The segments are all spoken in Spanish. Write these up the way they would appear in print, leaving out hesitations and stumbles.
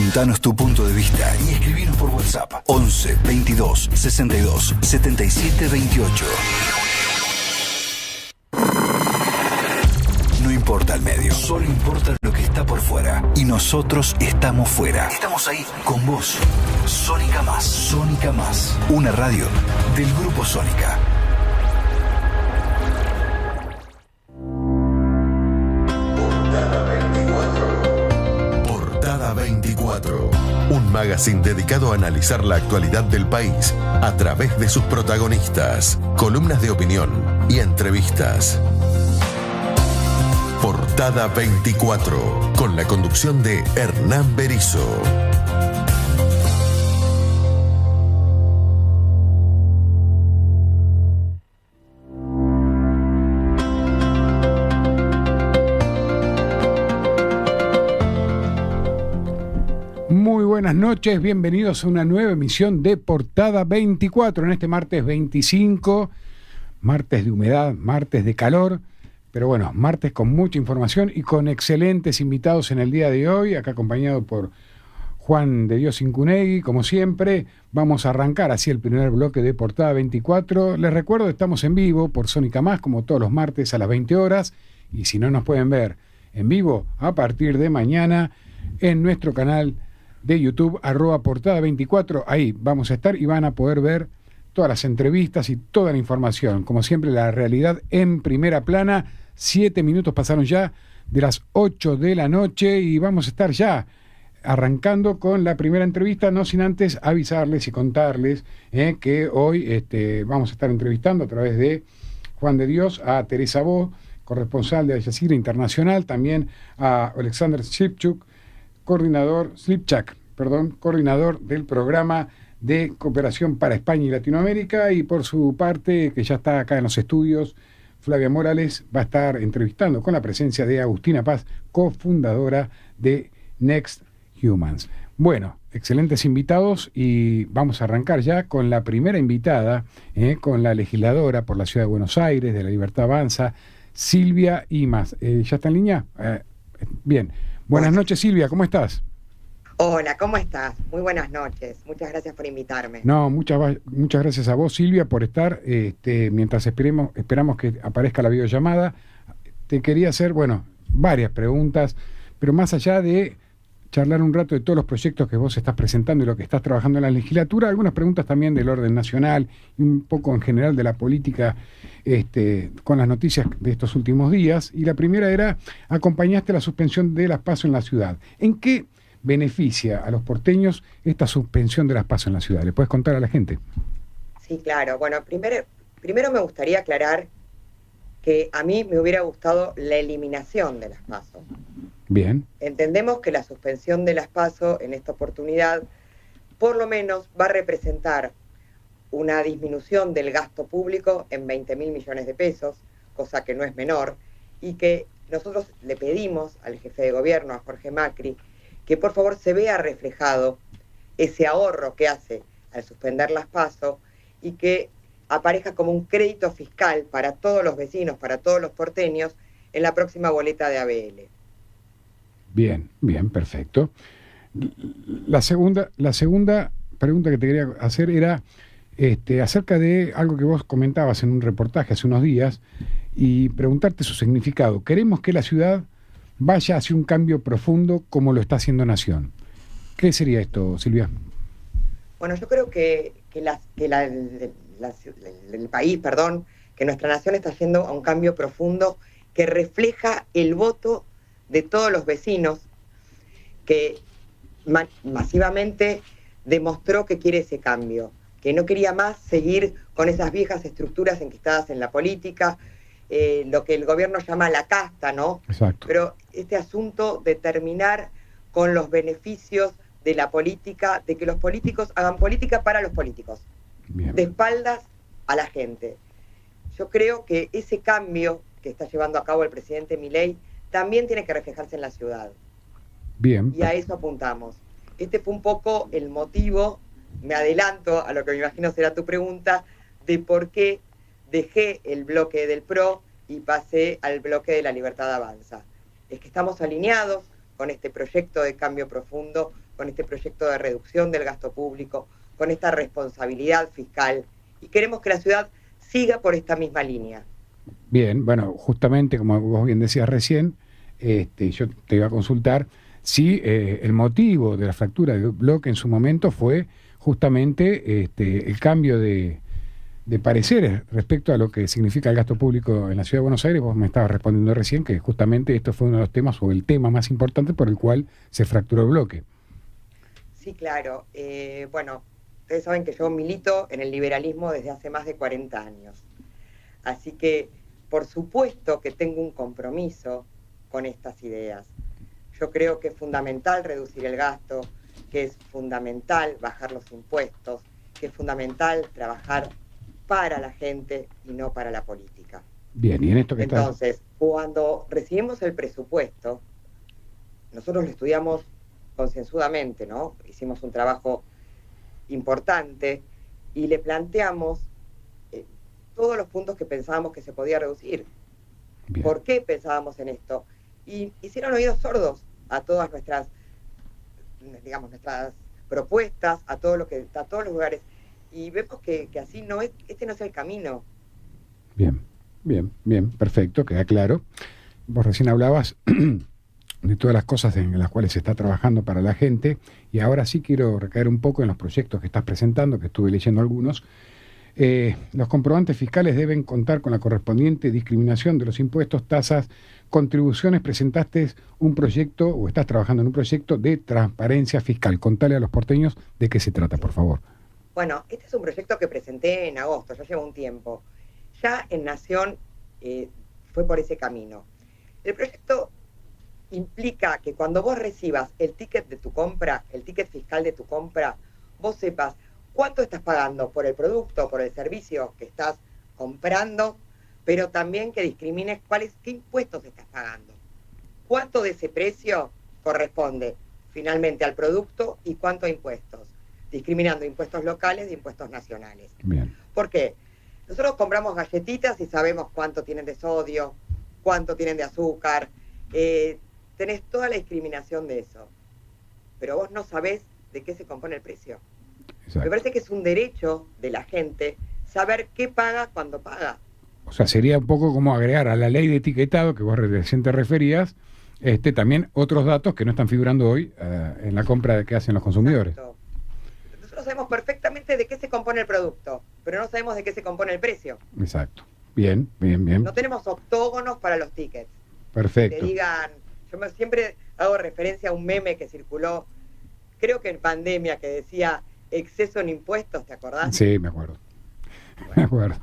Contanos tu punto de vista y escribinos por WhatsApp 11 22 62 77 28. No importa el medio, solo importa lo que está por fuera. Y nosotros estamos fuera. Estamos ahí, con vos. Sónica Más. Sónica Más. Una radio del Grupo Sónica. Portada 24. Un magazine dedicado a analizar la actualidad del país a través de sus protagonistas, columnas de opinión y entrevistas. Portada 24, con la conducción de Hernán Berizo. Muy buenas noches, bienvenidos a una nueva emisión de Portada 24 en este martes 25, martes de humedad, martes de calor. Pero bueno, martes con mucha información y con excelentes invitados en el día de hoy, acá acompañado por Juan de Dios Incunegui, como siempre. Vamos a arrancar así el primer bloque de Portada 24. Les recuerdo que estamos en vivo por Sónica Más, como todos los martes a las 20 horas, y si no nos pueden ver en vivo a partir de mañana en nuestro canal de YouTube, @Portada 24, ahí vamos a estar y van a poder ver todas las entrevistas y toda la información. Como siempre, la realidad en primera plana. 7 minutos pasaron ya de las 8 de la noche y vamos a estar ya arrancando con la primera entrevista, no sin antes avisarles y contarles que hoy vamos a estar entrevistando a través de Juan de Dios a Teresa Bo, corresponsal de Al Jazeera Internacional, también a Alexander Slipchuk, coordinador del programa de cooperación para España y Latinoamérica, y por su parte, que ya está acá en los estudios, Flavia Morales va a estar entrevistando con la presencia de Agustina Paz, cofundadora de Next Humans. Bueno, excelentes invitados y vamos a arrancar ya con la primera invitada, con la legisladora por la Ciudad de Buenos Aires, de La Libertad Avanza, Silvia Imaz. ¿Ya está en línea? Bien. Buenas noches, Silvia, ¿cómo estás? Hola, ¿cómo estás? Muy buenas noches. Muchas gracias por invitarme. No, muchas gracias a vos, Silvia, por estar. Mientras esperamos que aparezca la videollamada, te quería hacer, varias preguntas, pero más allá de charlar un rato de todos los proyectos que vos estás presentando y lo que estás trabajando en la legislatura, algunas preguntas también del orden nacional y un poco en general de la política, con las noticias de estos últimos días. Y la primera era, acompañaste la suspensión de las PASO en la ciudad. ¿En qué beneficia a los porteños esta suspensión de las PASO en la ciudad? ¿Le puedes contar a la gente? Sí, claro. Bueno, primero me gustaría aclarar que a mí me hubiera gustado la eliminación de las PASO. Bien. Entendemos que la suspensión de las PASO en esta oportunidad por lo menos va a representar una disminución del gasto público en 20.000 millones de pesos, cosa que no es menor, y que nosotros le pedimos al jefe de gobierno, a Jorge Macri, que por favor se vea reflejado ese ahorro que hace al suspender las PASO y que aparezca como un crédito fiscal para todos los vecinos, para todos los porteños, en la próxima boleta de ABL. Bien, perfecto. La segunda pregunta que te quería hacer era acerca de algo que vos comentabas en un reportaje hace unos días y preguntarte su significado. Queremos que la ciudad vaya hacia un cambio profundo como lo está haciendo Nación. ¿Qué sería esto, Silvia? Bueno, yo creo que el país, que nuestra nación está yendo a un cambio profundo que refleja el voto de todos los vecinos, que masivamente demostró que quiere ese cambio, que no quería más seguir con esas viejas estructuras enquistadas en la política, lo que el gobierno llama la casta, ¿no? Exacto. Pero este asunto de terminar con los beneficios de la política, de que los políticos hagan política para los políticos, Bien. de espaldas a la gente. Yo creo que ese cambio que está llevando a cabo el presidente Milei también tiene que reflejarse en la ciudad. Bien. Y a eso apuntamos. Este fue un poco el motivo, me adelanto a lo que me imagino será tu pregunta, de por qué dejé el bloque del PRO y pasé al bloque de La Libertad Avanza. Es que estamos alineados con este proyecto de cambio profundo, con este proyecto de reducción del gasto público, con esta responsabilidad fiscal, y queremos que la ciudad siga por esta misma línea. Bien, bueno, justamente como vos bien decías recién, yo te iba a consultar si el motivo de la fractura del bloque en su momento fue justamente el cambio de pareceres respecto a lo que significa el gasto público en la Ciudad de Buenos Aires. Vos me estabas respondiendo recién que justamente esto fue uno de los temas o el tema más importante por el cual se fracturó el bloque. Sí, claro. Bueno, ustedes saben que yo milito en el liberalismo desde hace más de 40 años. Así que, por supuesto que tengo un compromiso con estas ideas. Yo creo que es fundamental reducir el gasto, que es fundamental bajar los impuestos, que es fundamental trabajar para la gente y no para la política. Bien, y en esto que entonces, cuando recibimos el presupuesto, nosotros lo estudiamos concienzudamente, ¿no? Hicimos un trabajo importante y le planteamos todos los puntos que pensábamos que se podía reducir. Bien. ¿Por qué pensábamos en esto? Y hicieron oídos sordos a todas nuestras, digamos, nuestras propuestas, a todos los lugares. Y vemos que así no es, este no es el camino. Bien, perfecto, queda claro. Vos recién hablabas de todas las cosas en las cuales se está trabajando para la gente, y ahora sí quiero recaer un poco en los proyectos que estás presentando, que estuve leyendo algunos. Los comprobantes fiscales deben contar con la correspondiente discriminación de los impuestos, tasas, contribuciones. Presentaste un proyecto, o estás trabajando en un proyecto de transparencia fiscal. Contale a los porteños de qué se trata, por favor. Bueno, este es un proyecto que presenté en agosto, ya lleva un tiempo. Ya en Nación fue por ese camino. El proyecto implica que cuando vos recibas el ticket de tu compra, el ticket fiscal de tu compra, vos sepas cuánto estás pagando por el producto, por el servicio que estás comprando, pero también que discrimines qué impuestos estás pagando. Cuánto de ese precio corresponde finalmente al producto y cuánto a impuestos, discriminando impuestos locales de impuestos nacionales. Bien. ¿Por qué? Nosotros compramos galletitas y sabemos cuánto tienen de sodio, cuánto tienen de azúcar, tenés toda la discriminación de eso, pero vos no sabés de qué se compone el precio. Exacto. Me parece que es un derecho de la gente saber qué paga cuando paga. O sea, sería un poco como agregar a la ley de etiquetado que vos recién te referías, también otros datos que no están figurando hoy en la compra que hacen los consumidores. Exacto. Nosotros sabemos perfectamente de qué se compone el producto, pero no sabemos de qué se compone el precio. Exacto. Bien. No tenemos octógonos para los tickets. Perfecto. Que digan, siempre hago referencia a un meme que circuló, creo que en pandemia, que decía exceso en impuestos, ¿te acordás? Sí, me acuerdo. Bueno. Me acuerdo.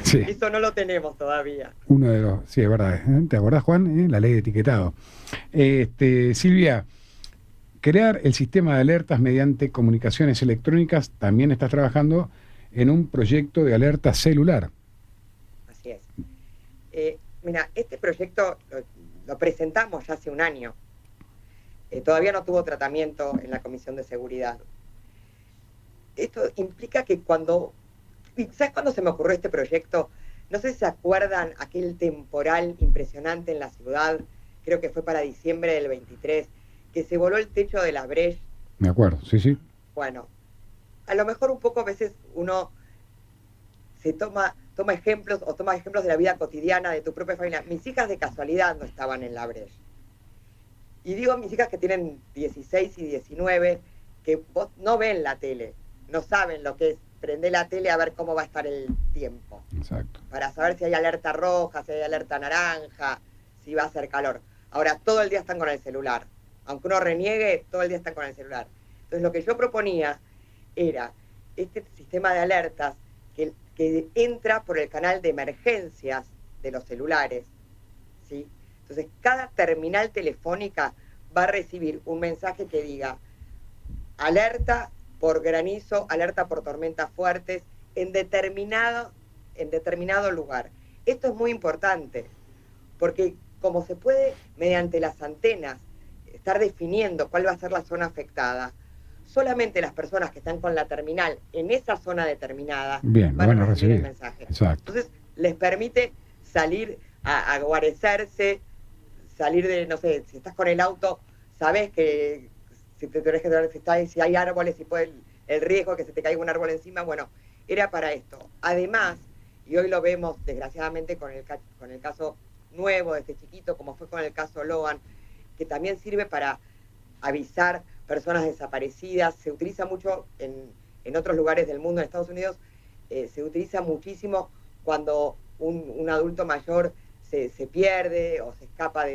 Sí. Eso no lo tenemos todavía. Uno de los, sí, es verdad. ¿Te acordás, Juan? La ley de etiquetado. Silvia, crear el sistema de alertas mediante comunicaciones electrónicas. También estás trabajando en un proyecto de alerta celular. Así es. Mira, este proyecto lo presentamos ya hace un año. Todavía no tuvo tratamiento en la Comisión de Seguridad. Esto implica que ¿sabes cuándo se me ocurrió este proyecto? No sé si se acuerdan aquel temporal impresionante en la ciudad, creo que fue para diciembre del 23, que se voló el techo de la Breche. Me acuerdo, sí. Bueno, a lo mejor un poco a veces uno se toma ejemplos de la vida cotidiana de tu propia familia. Mis hijas de casualidad no estaban en la Breche. Y digo mis hijas que tienen 16 y 19, que vos no ven la tele, no saben lo que es prender la tele a ver cómo va a estar el tiempo. Exacto. Para saber si hay alerta roja, si hay alerta naranja, si va a hacer calor. Ahora, todo el día están con el celular. Aunque uno reniegue, todo el día están con el celular. Entonces, lo que yo proponía era este sistema de alertas que entra por el canal de emergencias de los celulares, ¿sí? Entonces, cada terminal telefónica va a recibir un mensaje que diga alerta por granizo, alerta por tormentas fuertes, en determinado lugar. Esto es muy importante, porque como se puede, mediante las antenas, estar definiendo cuál va a ser la zona afectada, solamente las personas que están con la terminal en esa zona determinada van a recibir el mensaje. Exacto. Entonces, les permite salir a guarecerse, salir de, no sé, si estás con el auto, sabes que si te tenés que si hay árboles, si puede el riesgo de que se te caiga un árbol encima, bueno, era para esto. Además, y hoy lo vemos desgraciadamente con el caso nuevo de este chiquito, como fue con el caso Logan, que también sirve para avisar personas desaparecidas, se utiliza mucho en otros lugares del mundo, en Estados Unidos, se utiliza muchísimo cuando un adulto mayor se pierde o se escapa,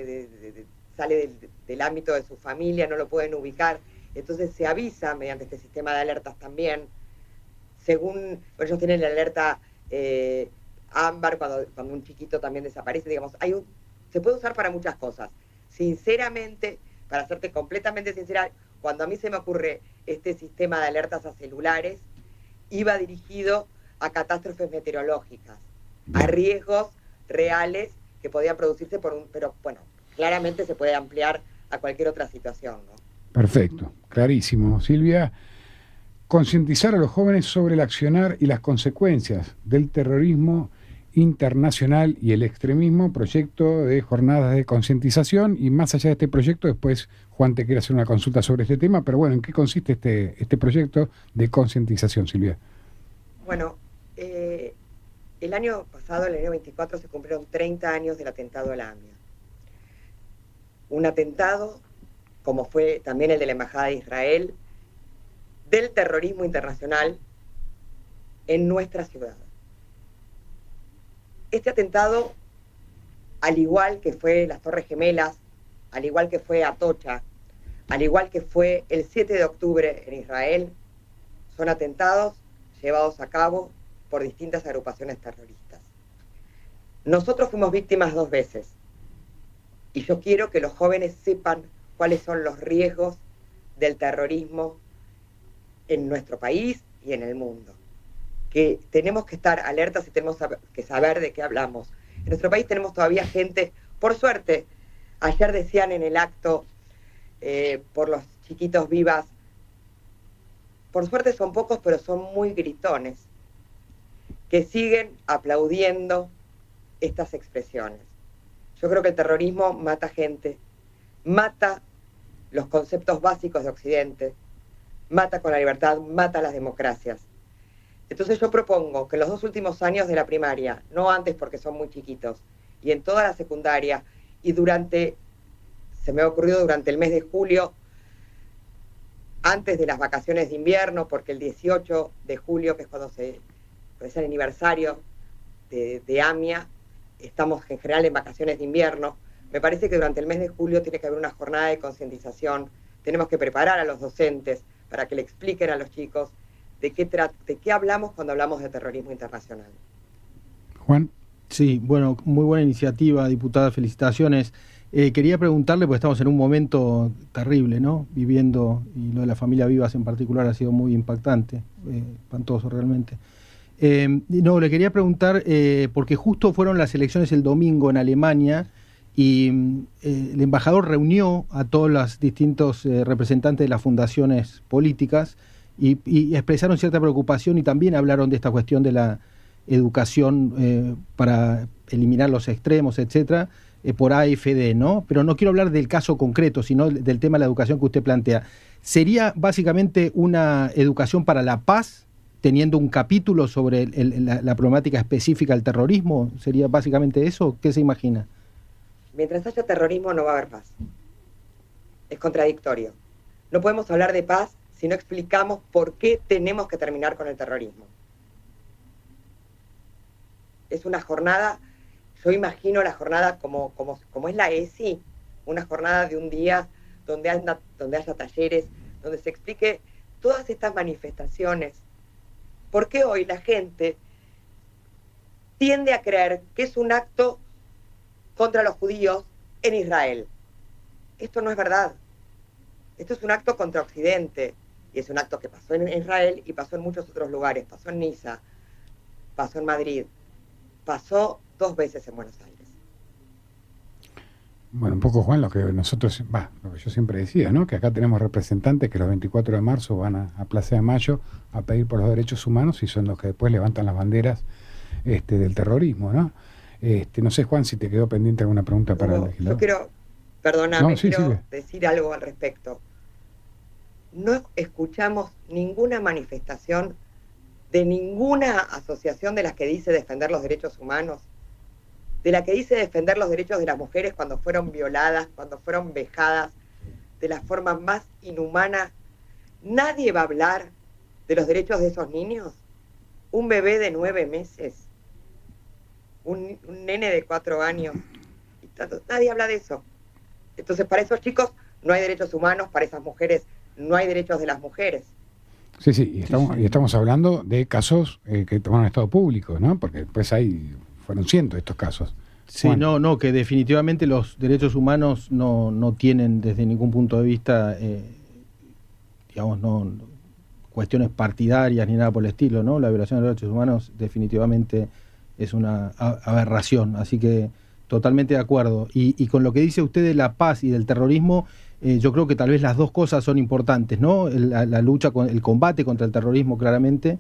sale del ámbito de su familia, no lo pueden ubicar, entonces se avisa mediante este sistema de alertas también, según ellos tienen la alerta ámbar cuando un chiquito también desaparece, digamos, se puede usar para muchas cosas. Sinceramente, para serte completamente sincera, cuando a mí se me ocurre este sistema de alertas a celulares, iba dirigido a catástrofes meteorológicas, a riesgos reales que podían producirse pero bueno, claramente se puede ampliar a cualquier otra situación, ¿no? Perfecto, clarísimo. Silvia, concientizar a los jóvenes sobre el accionar y las consecuencias del terrorismo internacional y el extremismo, proyecto de jornadas de concientización, y más allá de este proyecto, después Juan te quiere hacer una consulta sobre este tema, pero bueno, ¿en qué consiste este proyecto de concientización, Silvia? Bueno, el año pasado, el año 24, se cumplieron 30 años del atentado a la AMIA. Un atentado, como fue también el de la Embajada de Israel, del terrorismo internacional en nuestra ciudad. Este atentado, al igual que fue las Torres Gemelas, al igual que fue Atocha, al igual que fue el 7 de octubre en Israel, son atentados llevados a cabo por distintas agrupaciones terroristas. Nosotros fuimos víctimas 2 veces, y yo quiero que los jóvenes sepan cuáles son los riesgos del terrorismo en nuestro país y en el mundo. Que tenemos que estar alertas y tenemos que saber de qué hablamos. En nuestro país tenemos todavía gente, por suerte, ayer decían en el acto por los chiquitos vivas, por suerte son pocos, pero son muy gritones, que siguen aplaudiendo estas expresiones. Yo creo que el terrorismo mata gente, mata los conceptos básicos de Occidente, mata con la libertad, mata las democracias. Entonces yo propongo que en los 2 últimos años de la primaria, no antes porque son muy chiquitos, y en toda la secundaria, y se me ha ocurrido durante el mes de julio, antes de las vacaciones de invierno, porque el 18 de julio, que es cuando es el aniversario de AMIA, estamos en general en vacaciones de invierno, me parece que durante el mes de julio tiene que haber una jornada de concientización, tenemos que preparar a los docentes para que le expliquen a los chicos de qué hablamos cuando hablamos de terrorismo internacional. Juan. Sí, bueno, muy buena iniciativa, diputada, felicitaciones. Quería preguntarle, porque estamos en un momento terrible, ¿no? Viviendo, y lo de la familia Vivas en particular ha sido muy impactante, espantoso realmente. Le quería preguntar, porque justo fueron las elecciones el domingo en Alemania, y el embajador reunió a todos los distintos representantes de las fundaciones políticas y expresaron cierta preocupación, y también hablaron de esta cuestión de la educación para eliminar los extremos, etcétera, por AFD, ¿no? Pero no quiero hablar del caso concreto, sino del tema de la educación que usted plantea. ¿Sería básicamente una educación para la paz, teniendo un capítulo sobre la problemática específica del terrorismo? ¿Sería básicamente eso? ¿Qué se imagina? Mientras haya terrorismo no va a haber paz. Es contradictorio. No podemos hablar de paz si no explicamos por qué tenemos que terminar con el terrorismo. Es una jornada, yo imagino la jornada como es la ESI, una jornada de un día donde haya talleres, donde se explique todas estas manifestaciones. ¿Por qué hoy la gente tiende a creer que es un acto contra los judíos en Israel? Esto no es verdad. Esto es un acto contra Occidente, y es un acto que pasó en Israel y pasó en muchos otros lugares. Pasó en Niza, pasó en Madrid, pasó 2 veces en Buenos Aires. Bueno, un poco, Juan, lo que yo siempre decía, ¿no? Que acá tenemos representantes que los 24 de marzo van a Plaza de Mayo a pedir por los derechos humanos, y son los que después levantan las banderas del terrorismo, ¿no? No sé, Juan, si te quedó pendiente alguna pregunta para el legislador. Yo quiero decir algo al respecto. no escuchamos ninguna manifestación de ninguna asociación de las que dice defender los derechos humanos, de la que dice defender los derechos de las mujeres cuando fueron violadas, cuando fueron vejadas de la forma más inhumana. Nadie va a hablar de los derechos de esos niños. Un bebé de 9 meses, un nene de 4 años, y tanto, nadie habla de eso. Entonces, para esos chicos no hay derechos humanos, para esas mujeres no hay derechos de las mujeres. Sí, y estamos hablando de casos que tomaron estado público, ¿no? Porque después fueron cientos de estos casos. Sí, no, que definitivamente los derechos humanos no tienen desde ningún punto de vista, digamos, no cuestiones partidarias ni nada por el estilo, ¿no? La violación de los derechos humanos definitivamente es una aberración, así que totalmente de acuerdo. Y con lo que dice usted de la paz y del terrorismo, yo creo que tal vez las dos cosas son importantes, ¿no? La lucha, el combate contra el terrorismo claramente,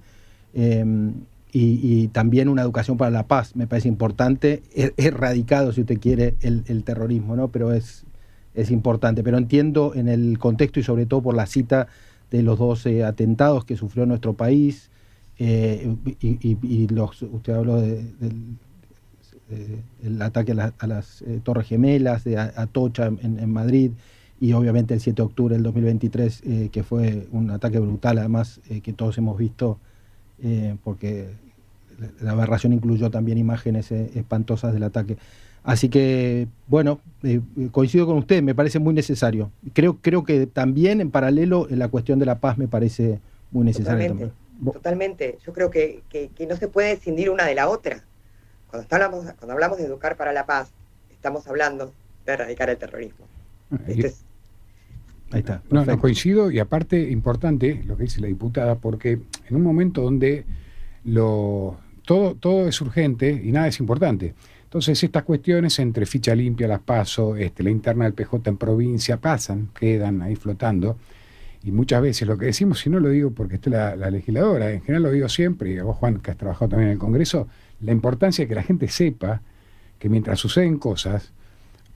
y también una educación para la paz, me parece importante, erradicado si usted quiere el terrorismo, ¿no? Pero es importante, pero entiendo en el contexto y sobre todo por la cita de los 12 atentados que sufrió nuestro país, usted habló del ataque a las Torres Gemelas, de Atocha en Madrid, y obviamente el 7 de octubre del 2023, que fue un ataque brutal, además, que todos hemos visto, porque la aberración incluyó también imágenes espantosas del ataque. Así que, bueno, coincido con usted, me parece muy necesario. Creo que también, en paralelo, la cuestión de la paz me parece muy necesaria. Totalmente. Yo creo que no se puede escindir una de la otra. Cuando hablamos de educar para la paz, estamos hablando de erradicar el terrorismo. Ahí está. No, coincido, y aparte, importante lo que dice la diputada, porque en un momento donde todo es urgente y nada es importante. Entonces estas cuestiones entre ficha limpia, las PASO, la interna del PJ en provincia, quedan ahí flotando, y muchas veces lo que decimos, si no lo digo porque esté la legisladora, en general lo digo siempre, y a vos, Juan, que has trabajado también en el Congreso, la importancia de que la gente sepa que mientras suceden cosas,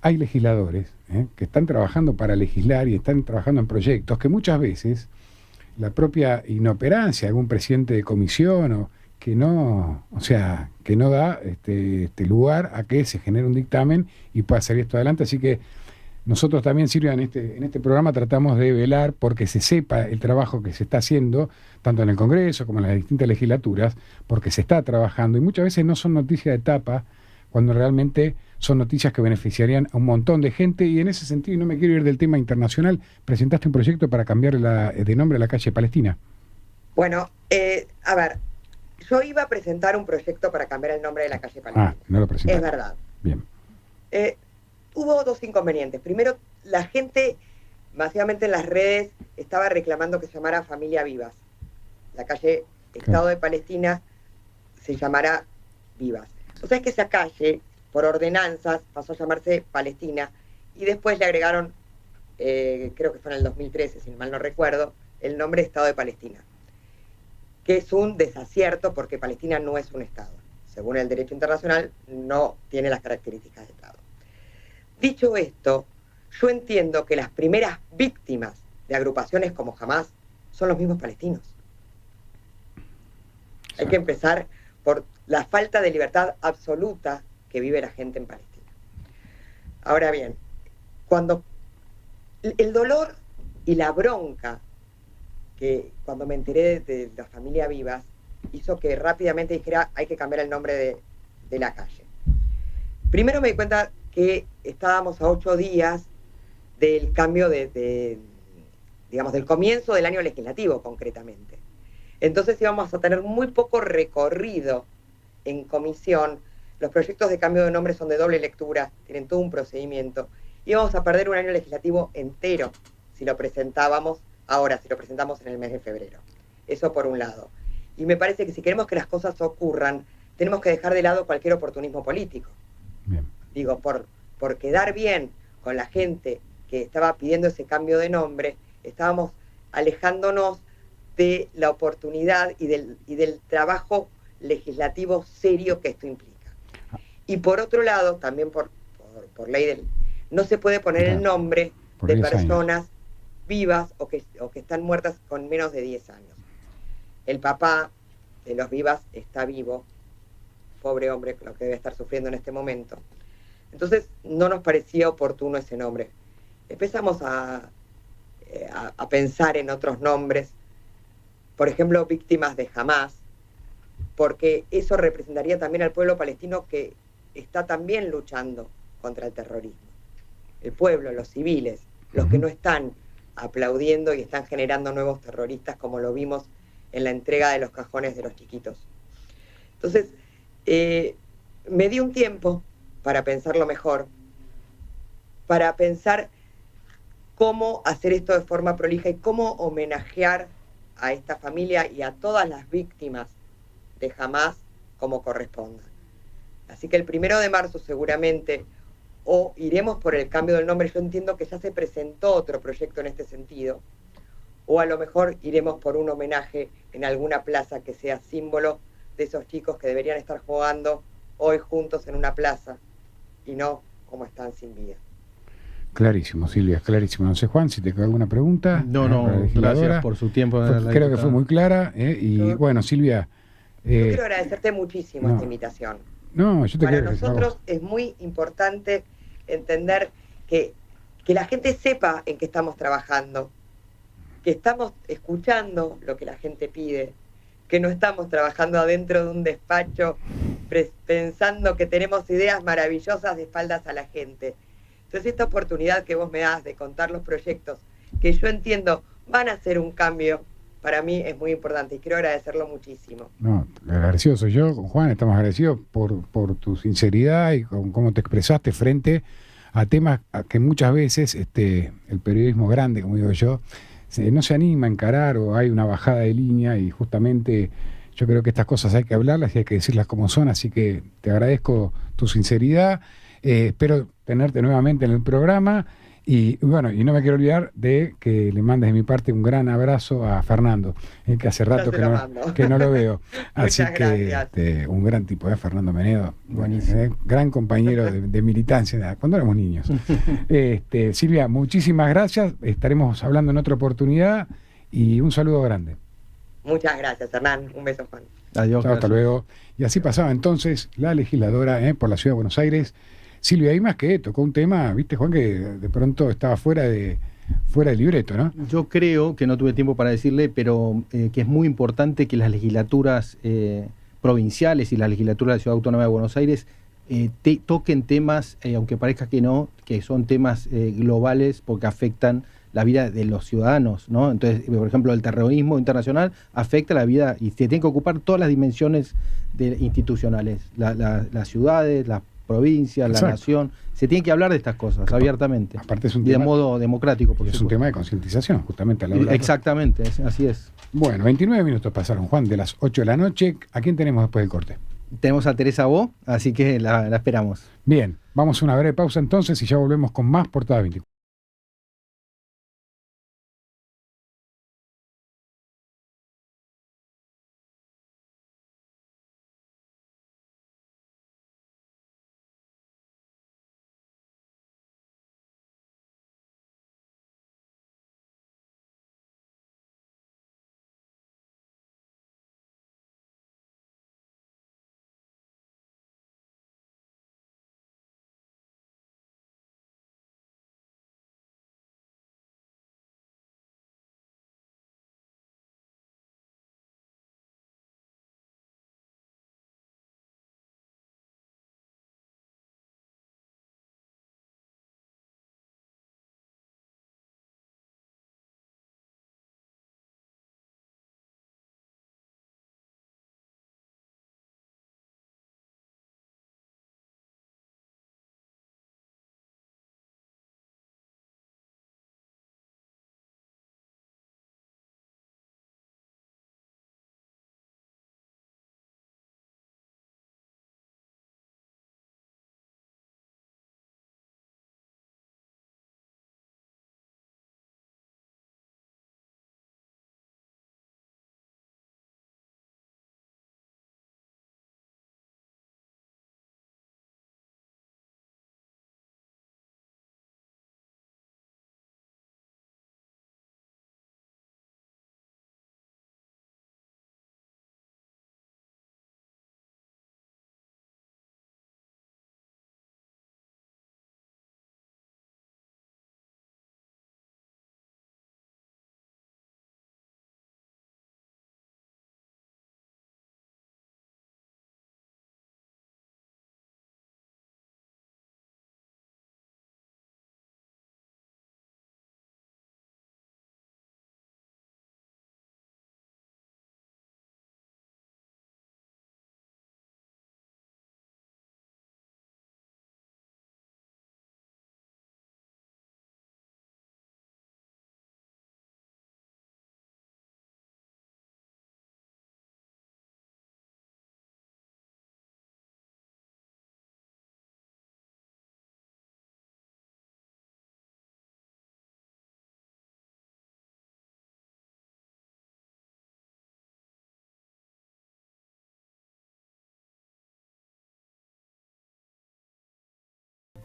hay legisladores que están trabajando para legislar y están trabajando en proyectos que muchas veces la propia inoperancia de algún presidente de comisión que no da lugar a que se genere un dictamen y pueda salir esto adelante. Así que nosotros también, Silvia, en este programa tratamos de velar porque se sepa el trabajo que se está haciendo, tanto en el Congreso como en las distintas legislaturas, porque se está trabajando, y muchas veces no son noticias de tapa, cuando realmente son noticias que beneficiarían a un montón de gente. Y en ese sentido, y no me quiero ir del tema internacional, presentaste un proyecto para cambiar de nombre a la calle Palestina. Bueno, a ver, yo iba a presentar un proyecto para cambiar el nombre de la calle Palestina. No lo presentaste. Es verdad. Bien. Hubo dos inconvenientes. Primero, la gente masivamente en las redes estaba reclamando que se llamara Familia Vivas. La calle Estado de Palestina se llamará Vivas. O sea, es que esa calle, por ordenanzas, pasó a llamarse Palestina, y después le agregaron, creo que fue en el 2013, si mal no recuerdo, el nombre Estado de Palestina, que es un desacierto porque Palestina no es un Estado. Según el derecho internacional, no tiene las características de Estado. Dicho esto, yo entiendo que las primeras víctimas de agrupaciones como Hamás son los mismos palestinos. Hay que empezar por la falta de libertad absoluta que vive la gente en Palestina. Ahora bien, cuando el dolor y la bronca que cuando me enteré de la Familia Vivas hizo que rápidamente dijera hay que cambiar el nombre de la calle. Primero me di cuenta que estábamos a 8 días del cambio digamos, del comienzo del año legislativo concretamente. Entonces íbamos a tener muy poco recorrido en comisión. Los proyectos de cambio de nombre son de doble lectura, tienen todo un procedimiento. Íbamos a perder un año legislativo entero si lo presentamos en el mes de febrero. Eso por un lado. Y me parece que si queremos que las cosas ocurran, tenemos que dejar de lado cualquier oportunismo político. Bien. Digo, por quedar bien con la gente que estaba pidiendo ese cambio de nombre, estábamos alejándonos de la oportunidad y del trabajo legislativo serio que esto implica. Y por otro lado, también por ley no se puede poner el nombre de personas vivas o que están muertas con menos de 10 años. El papá de los vivas está vivo, pobre hombre, lo que debe estar sufriendo en este momento. Entonces no nos parecía oportuno ese nombre. Empezamos a pensar en otros nombres, por ejemplo, víctimas de Hamás, porque eso representaría también al pueblo palestino que está también luchando contra el terrorismo. El pueblo, los civiles, los que no están aplaudiendo y están generando nuevos terroristas, como lo vimos en la entrega de los cajones de los chiquitos. Entonces, me di un tiempo para pensarlo mejor, para pensar cómo hacer esto de forma prolija y cómo homenajear a esta familia y a todas las víctimas de Hamás como corresponda. Así que el 1 de marzo seguramente o iremos por el cambio del nombre, yo entiendo que ya se presentó otro proyecto en este sentido, o a lo mejor iremos por un homenaje en alguna plaza que sea símbolo de esos chicos que deberían estar jugando hoy juntos en una plaza y no como están sin vida. Clarísimo, Silvia, clarísimo. No sé, Juan, si te quedó alguna pregunta. No, gracias por su tiempo. Creo que fue muy clara. Bueno, Silvia... yo quiero agradecerte muchísimo esta invitación. No, yo te Para nosotros es muy importante entender que la gente sepa en qué estamos trabajando, que estamos escuchando lo que la gente pide, que no estamos trabajando adentro de un despacho pensando que tenemos ideas maravillosas de espaldas a la gente. Entonces esta oportunidad que vos me das de contar los proyectos que yo entiendo van a hacer un cambio, para mí es muy importante y quiero agradecerlo muchísimo. No, agradecido soy yo, Juan, estamos agradecidos por tu sinceridad y con cómo te expresaste frente a temas que muchas veces el periodismo grande, como digo yo, no se anima a encarar o hay una bajada de línea y justamente yo creo que estas cosas hay que hablarlas y hay que decirlas como son, así que te agradezco tu sinceridad, espero tenerte nuevamente en el programa. Y bueno, y no me quiero olvidar de que le mandes de mi parte un gran abrazo a Fernando, que hace rato que no lo veo. Así que un gran tipo, Fernando Menedo, gran compañero de militancia cuando éramos niños. Silvia, muchísimas gracias, estaremos hablando en otra oportunidad y un saludo grande. Muchas gracias, Hernán. Un beso, Juan. Adiós. Chao, hasta luego. Y así pasaba entonces la legisladora por la Ciudad de Buenos Aires, Silvia Imaz, que tocó un tema, viste, Juan, que de pronto estaba fuera del libreto, ¿no? Yo creo, que no tuve tiempo para decirle, pero que es muy importante que las legislaturas provinciales y la legislatura de la Ciudad Autónoma de Buenos Aires toquen temas, aunque parezca que no, que son temas globales porque afectan la vida de los ciudadanos, ¿no? Entonces, por ejemplo, el terrorismo internacional afecta la vida y se tienen que ocupar todas las dimensiones institucionales, las ciudades, las provincia, la nación, se tiene que hablar de estas cosas abiertamente. Aparte es un tema, de modo democrático. Es un tema de concientización, justamente. Exactamente, así es. Bueno, 29 minutos pasaron, Juan, de las 8 de la noche. ¿A quién tenemos después del corte? Tenemos a Teresa Bo, así que la esperamos. Bien, vamos a una breve pausa entonces y ya volvemos con más Portada 24.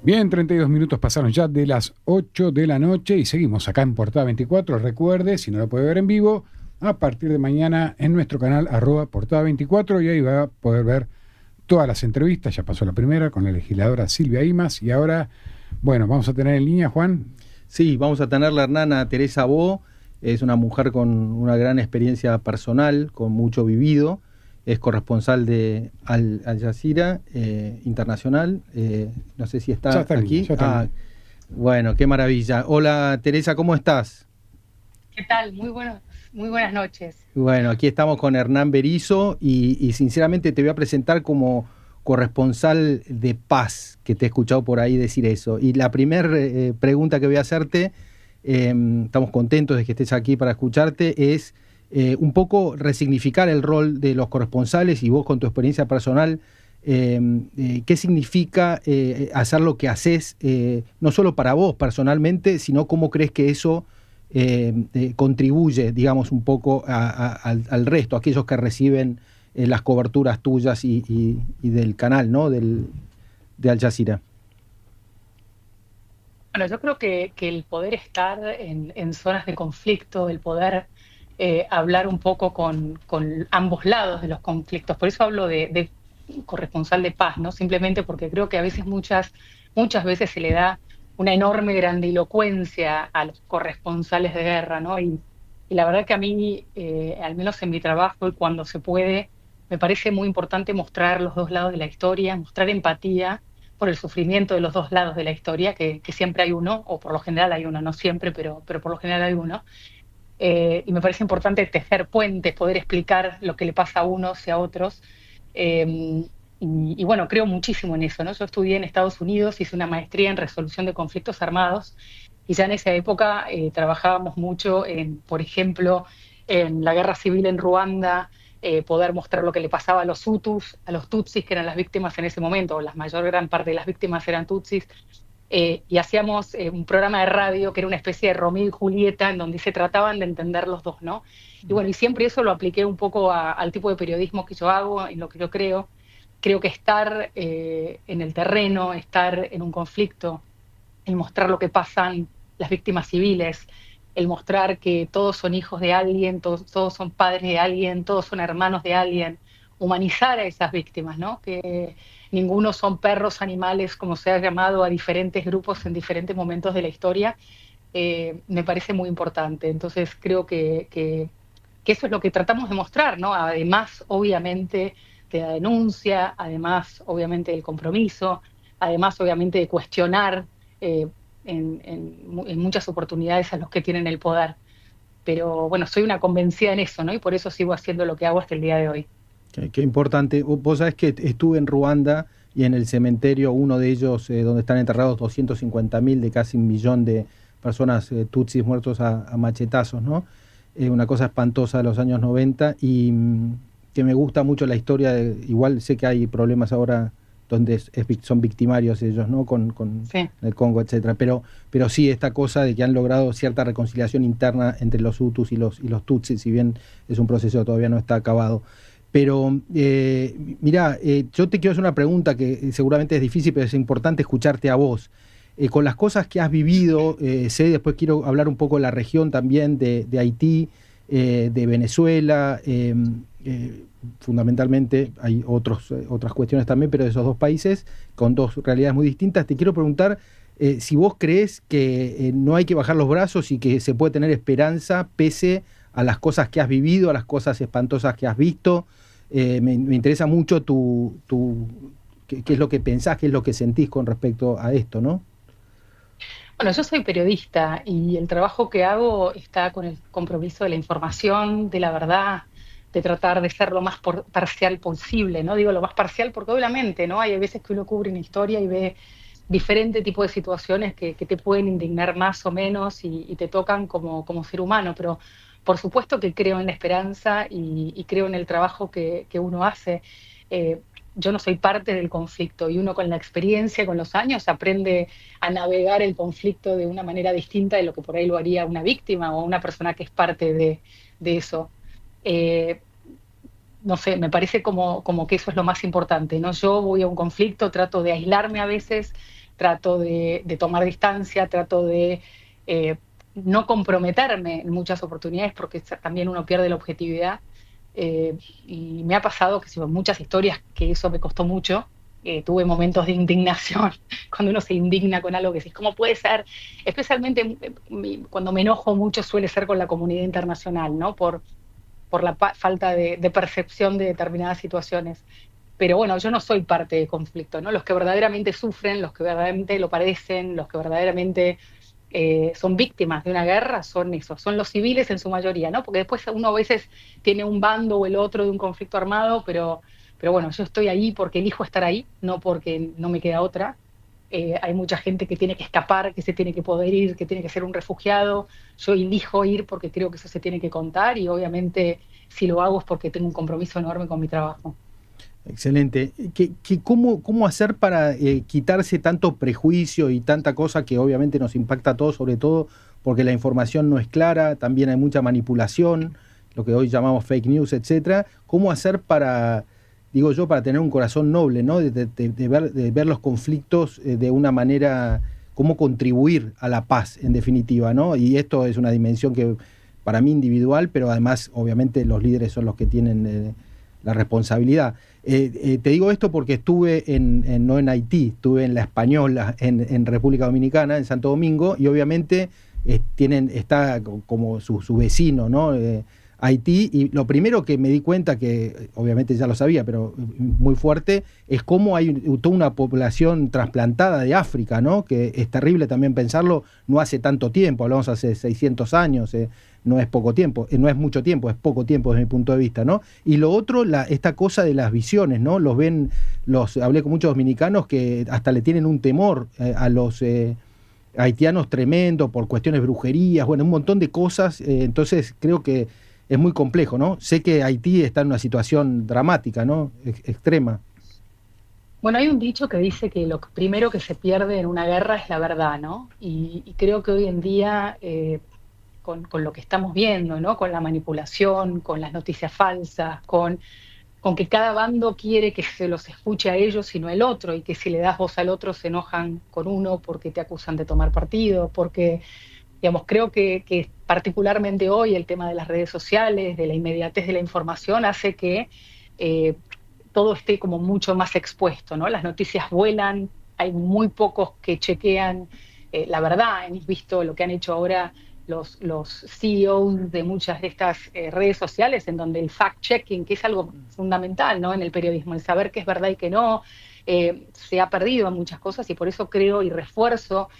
Bien, 32 minutos pasaron ya de las 8 de la noche y seguimos acá en Portada 24. Recuerde, si no lo puede ver en vivo, a partir de mañana en nuestro canal @Portada 24 y ahí va a poder ver todas las entrevistas. Ya pasó la primera con la legisladora Silvia Imaz y ahora, bueno, vamos a tener en línea, Juan. Sí, vamos a tener la hermana Teresa Bo. Es una mujer con una gran experiencia personal, con mucho vivido. Es corresponsal de Al Jazeera Internacional. No sé si está aquí. Bueno, qué maravilla. Hola Teresa, ¿cómo estás? ¿Qué tal? Muy buenas noches. Bueno, aquí estamos con Hernán Berizo y sinceramente te voy a presentar como corresponsal de paz, que te he escuchado por ahí decir eso. Y la primera pregunta que voy a hacerte, estamos contentos de que estés aquí para escucharte, es un poco resignificar el rol de los corresponsales y vos con tu experiencia personal, qué significa hacer lo que haces, no solo para vos personalmente, sino cómo crees que eso contribuye, digamos, un poco al resto, aquellos que reciben las coberturas tuyas y del canal, ¿no? de Al Jazeera. Bueno, yo creo que el poder estar en zonas de conflicto, el poder hablar un poco con ambos lados de los conflictos. Por eso hablo de corresponsal de paz, ¿no? Simplemente porque creo que a veces, muchas veces se le da una enorme grandilocuencia a los corresponsales de guerra, ¿no? Y la verdad que a mí, al menos en mi trabajo y cuando se puede, me parece muy importante mostrar los dos lados de la historia, mostrar empatía por el sufrimiento de los dos lados de la historia, que siempre hay uno, o por lo general hay uno, no siempre, pero por lo general hay uno. Y me parece importante tejer puentes, poder explicar lo que le pasa a unos y a otros. Y bueno, creo muchísimo en eso, ¿no? Yo estudié en Estados Unidos, hice una maestría en resolución de conflictos armados y ya en esa época trabajábamos mucho por ejemplo, en la guerra civil en Ruanda, poder mostrar lo que le pasaba a los Hutus, a los Tutsis, que eran las víctimas en ese momento, o la gran parte de las víctimas eran Tutsis. Y hacíamos un programa de radio que era una especie de Romeo y Julieta en donde se trataban de entender los dos, ¿no? Y bueno, y siempre eso lo apliqué un poco al tipo de periodismo que yo hago, en lo que yo creo. Creo que estar en el terreno, estar en un conflicto, el mostrar lo que pasan las víctimas civiles, el mostrar que todos son hijos de alguien, todos son padres de alguien, todos son hermanos de alguien, humanizar a esas víctimas, ¿no? Que ninguno son perros, animales, como se ha llamado a diferentes grupos en diferentes momentos de la historia, me parece muy importante. Entonces creo que eso es lo que tratamos de mostrar, ¿no? Además, obviamente, de la denuncia, además, obviamente, del compromiso, además, obviamente, de cuestionar en muchas oportunidades a los que tienen el poder. Pero bueno, soy una convencida en eso, ¿no? Y por eso sigo haciendo lo que hago hasta el día de hoy. Qué importante. Vos sabés que estuve en Ruanda y en el cementerio, uno de ellos, donde están enterrados 250.000 de casi 1 millón de personas tutsis muertos a machetazos, ¿no? Una cosa espantosa de los años 90 y que me gusta mucho la historia. Igual sé que hay problemas ahora donde son victimarios ellos, ¿no? Con sí, el Congo, etcétera. Pero sí, esta cosa de que han logrado cierta reconciliación interna entre los Hutus y los Tutsis, si bien es un proceso que todavía no está acabado. Pero, mirá, yo te quiero hacer una pregunta que seguramente es difícil, pero es importante escucharte a vos. Con las cosas que has vivido, después quiero hablar un poco de la región también, de Haití, de Venezuela, fundamentalmente hay otras cuestiones también, pero de esos dos países, con dos realidades muy distintas. Te quiero preguntar si vos crees que no hay que bajar los brazos y que se puede tener esperanza pese a las cosas que has vivido, a las cosas espantosas que has visto. Me interesa mucho qué es lo que pensás, qué es lo que sentís con respecto a esto, ¿no? Bueno, yo soy periodista y el trabajo que hago está con el compromiso de la información, de la verdad, de tratar de ser lo más parcial posible, ¿no? Digo lo más parcial porque obviamente, ¿no? Hay veces que uno cubre una historia y ve diferentes tipos de situaciones que te pueden indignar más o menos y te tocan como ser humano, pero por supuesto que creo en la esperanza y creo en el trabajo que uno hace. Yo no soy parte del conflicto y uno con la experiencia, con los años, aprende a navegar el conflicto de una manera distinta de lo que por ahí lo haría una víctima o una persona que es parte de eso. No sé, me parece como que eso es lo más importante, ¿no? Yo voy a un conflicto, trato de aislarme a veces, trato de tomar distancia, trato de no comprometerme en muchas oportunidades porque también uno pierde la objetividad. Y me ha pasado que muchas historias que eso me costó mucho. Tuve momentos de indignación, cuando uno se indigna con algo que decís, ¿cómo puede ser? Especialmente cuando me enojo mucho suele ser con la comunidad internacional, ¿no? Por la falta de percepción de determinadas situaciones. Pero bueno, yo no soy parte del conflicto, ¿no? Los que verdaderamente sufren, los que verdaderamente lo padecen, los que verdaderamente son víctimas de una guerra, son esos, son los civiles en su mayoría, ¿no? Porque después uno a veces tiene un bando o el otro de un conflicto armado, pero bueno, yo estoy ahí porque elijo estar ahí, no porque no me queda otra. Hay mucha gente que tiene que escapar, que se tiene que poder ir, que tiene que ser un refugiado. Yo elijo ir porque creo que eso se tiene que contar y obviamente si lo hago es porque tengo un compromiso enorme con mi trabajo. Excelente. ¿Cómo hacer para quitarse tanto prejuicio y tanta cosa que obviamente nos impacta a todos, sobre todo porque la información no es clara, también hay mucha manipulación, lo que hoy llamamos fake news, etcétera? ¿Cómo hacer para tener un corazón noble, ¿no? de ver los conflictos de una manera, cómo contribuir a la paz, en definitiva, ¿no? Y esto es una dimensión que para mí individual, pero además obviamente los líderes son los que tienen la responsabilidad. Te digo esto porque estuve no en Haití, estuve en La Española, en República Dominicana, en Santo Domingo, y obviamente está como su vecino, ¿no? Haití, y lo primero que me di cuenta, que obviamente ya lo sabía, pero muy fuerte, es cómo hay toda una población trasplantada de África, ¿no? Que es terrible también pensarlo, no hace tanto tiempo, hablamos hace 600 años, no es poco tiempo, no es mucho tiempo, es poco tiempo desde mi punto de vista, ¿no? Y lo otro, esta cosa de las visiones, ¿no? Hablé con muchos dominicanos que hasta le tienen un temor a los haitianos tremendo por cuestiones de brujerías, bueno, un montón de cosas, entonces creo que es muy complejo, ¿no? Sé que Haití está en una situación dramática, ¿no? Extrema. Bueno, hay un dicho que dice que lo primero que se pierde en una guerra es la verdad, ¿no? Y creo que hoy en día, con lo que estamos viendo, ¿no? Con la manipulación, con las noticias falsas, con que cada bando quiere que se los escuche a ellos y no el otro, y que si le das voz al otro se enojan con uno porque te acusan de tomar partido, porque... Digamos, creo que particularmente hoy el tema de las redes sociales, de la inmediatez de la información, hace que todo esté como mucho más expuesto, ¿no? Las noticias vuelan, hay muy pocos que chequean la verdad. Hemos visto lo que han hecho ahora los CEOs de muchas de estas redes sociales, en donde el fact-checking, que es algo fundamental, ¿no? En el periodismo, el saber qué es verdad y qué no, se ha perdido en muchas cosas, y por eso creo y refuerzo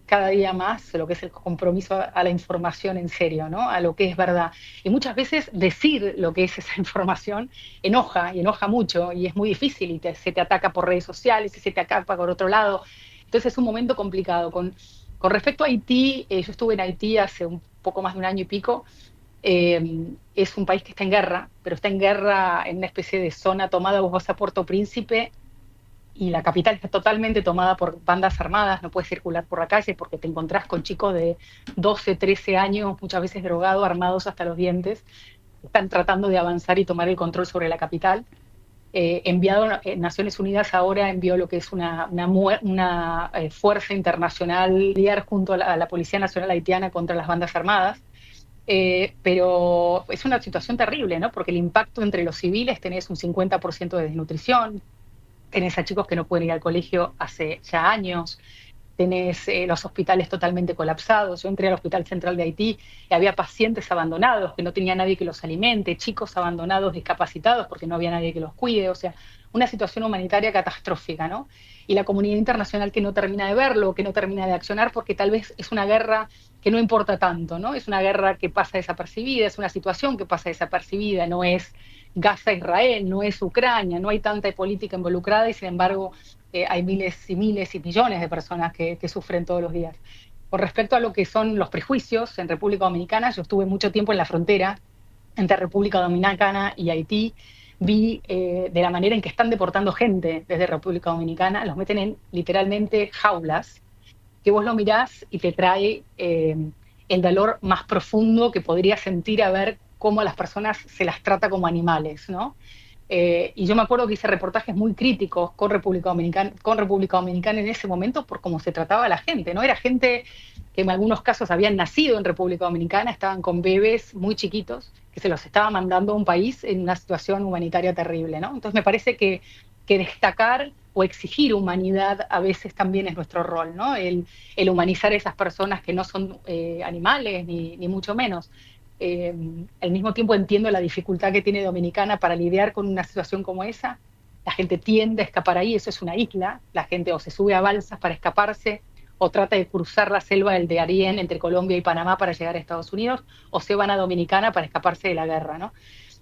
cada día más lo que es el compromiso a la información en serio, ¿no? A lo que es verdad. Y muchas veces decir lo que es esa información enoja, y enoja mucho, y es muy difícil, y se te ataca por redes sociales, y se te ataca por otro lado. Entonces es un momento complicado. Con respecto a Haití, yo estuve en Haití hace un poco más de un año y pico. Es un país que está en guerra, pero está en guerra en una especie de zona tomada. Vos vas a Puerto Príncipe y la capital está totalmente tomada por bandas armadas, no puedes circular por la calle porque te encontrás con chicos de 12, 13 años, muchas veces drogados, armados hasta los dientes. Están tratando de avanzar y tomar el control sobre la capital. Naciones Unidas ahora envió lo que es una fuerza internacional lidiar junto a la Policía Nacional Haitiana contra las bandas armadas. Pero es una situación terrible, ¿no? Porque el impacto entre los civiles, tenés un 50% de desnutrición, tenés a chicos que no pueden ir al colegio hace ya años, tenés los hospitales totalmente colapsados. Yo entré al Hospital Central de Haití y había pacientes abandonados, que no tenía nadie que los alimente, chicos abandonados, discapacitados, porque no había nadie que los cuide. O sea, una situación humanitaria catastrófica, ¿no? Y la comunidad internacional que no termina de verlo, que no termina de accionar, porque tal vez es una guerra que no importa tanto, ¿no? Es una guerra que pasa desapercibida, es una situación que pasa desapercibida, no es Gaza-Israel, no es Ucrania, no hay tanta política involucrada, y sin embargo hay miles y miles y millones de personas que sufren todos los días. Con respecto a lo que son los prejuicios en República Dominicana, yo estuve mucho tiempo en la frontera entre República Dominicana y Haití. Vi de la manera en que están deportando gente desde República Dominicana, los meten en literalmente jaulas, que vos lo mirás y te trae el dolor más profundo que podrías sentir a ver cómo a las personas se las trata como animales, ¿no? Y yo me acuerdo que hice reportajes muy críticos con República Dominicana en ese momento por cómo se trataba a la gente, ¿no? Era gente que en algunos casos habían nacido en República Dominicana, estaban con bebés muy chiquitos, que se los estaba mandando a un país en una situación humanitaria terrible, ¿no? Entonces me parece que destacar o exigir humanidad a veces también es nuestro rol, ¿no? El humanizar a esas personas que no son animales, ni mucho menos. Al mismo tiempo entiendo la dificultad que tiene Dominicana para lidiar con una situación como esa. La gente tiende a escapar ahí, eso es una isla, la gente o se sube a balsas para escaparse, o trata de cruzar la selva del Darién entre Colombia y Panamá para llegar a Estados Unidos, o se van a Dominicana para escaparse de la guerra, ¿no?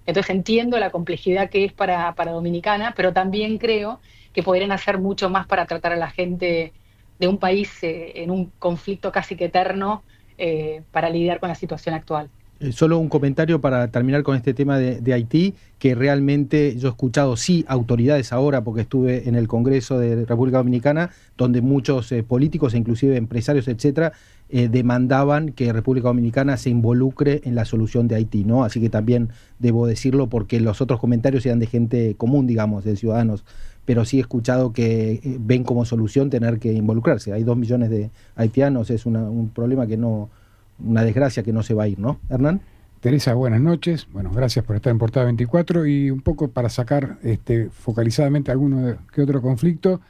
Entonces entiendo la complejidad que es para Dominicana, pero también creo que podrían hacer mucho más para tratar a la gente de un país en un conflicto casi que eterno para lidiar con la situación actual. Solo un comentario para terminar con este tema de Haití, que realmente yo he escuchado, sí, autoridades ahora, porque estuve en el Congreso de República Dominicana, donde muchos políticos e inclusive empresarios, etcétera, demandaban que República Dominicana se involucre en la solución de Haití, ¿no? Así que también debo decirlo porque los otros comentarios eran de gente común, digamos, de ciudadanos, pero sí he escuchado que ven como solución tener que involucrarse. Hay 2 millones de haitianos, es un problema que no... una desgracia que no se va a ir, ¿no? Hernán. Teresa, buenas noches. Bueno, gracias por estar en Portada 24 y un poco para sacar focalizadamente alguno que otro conflicto.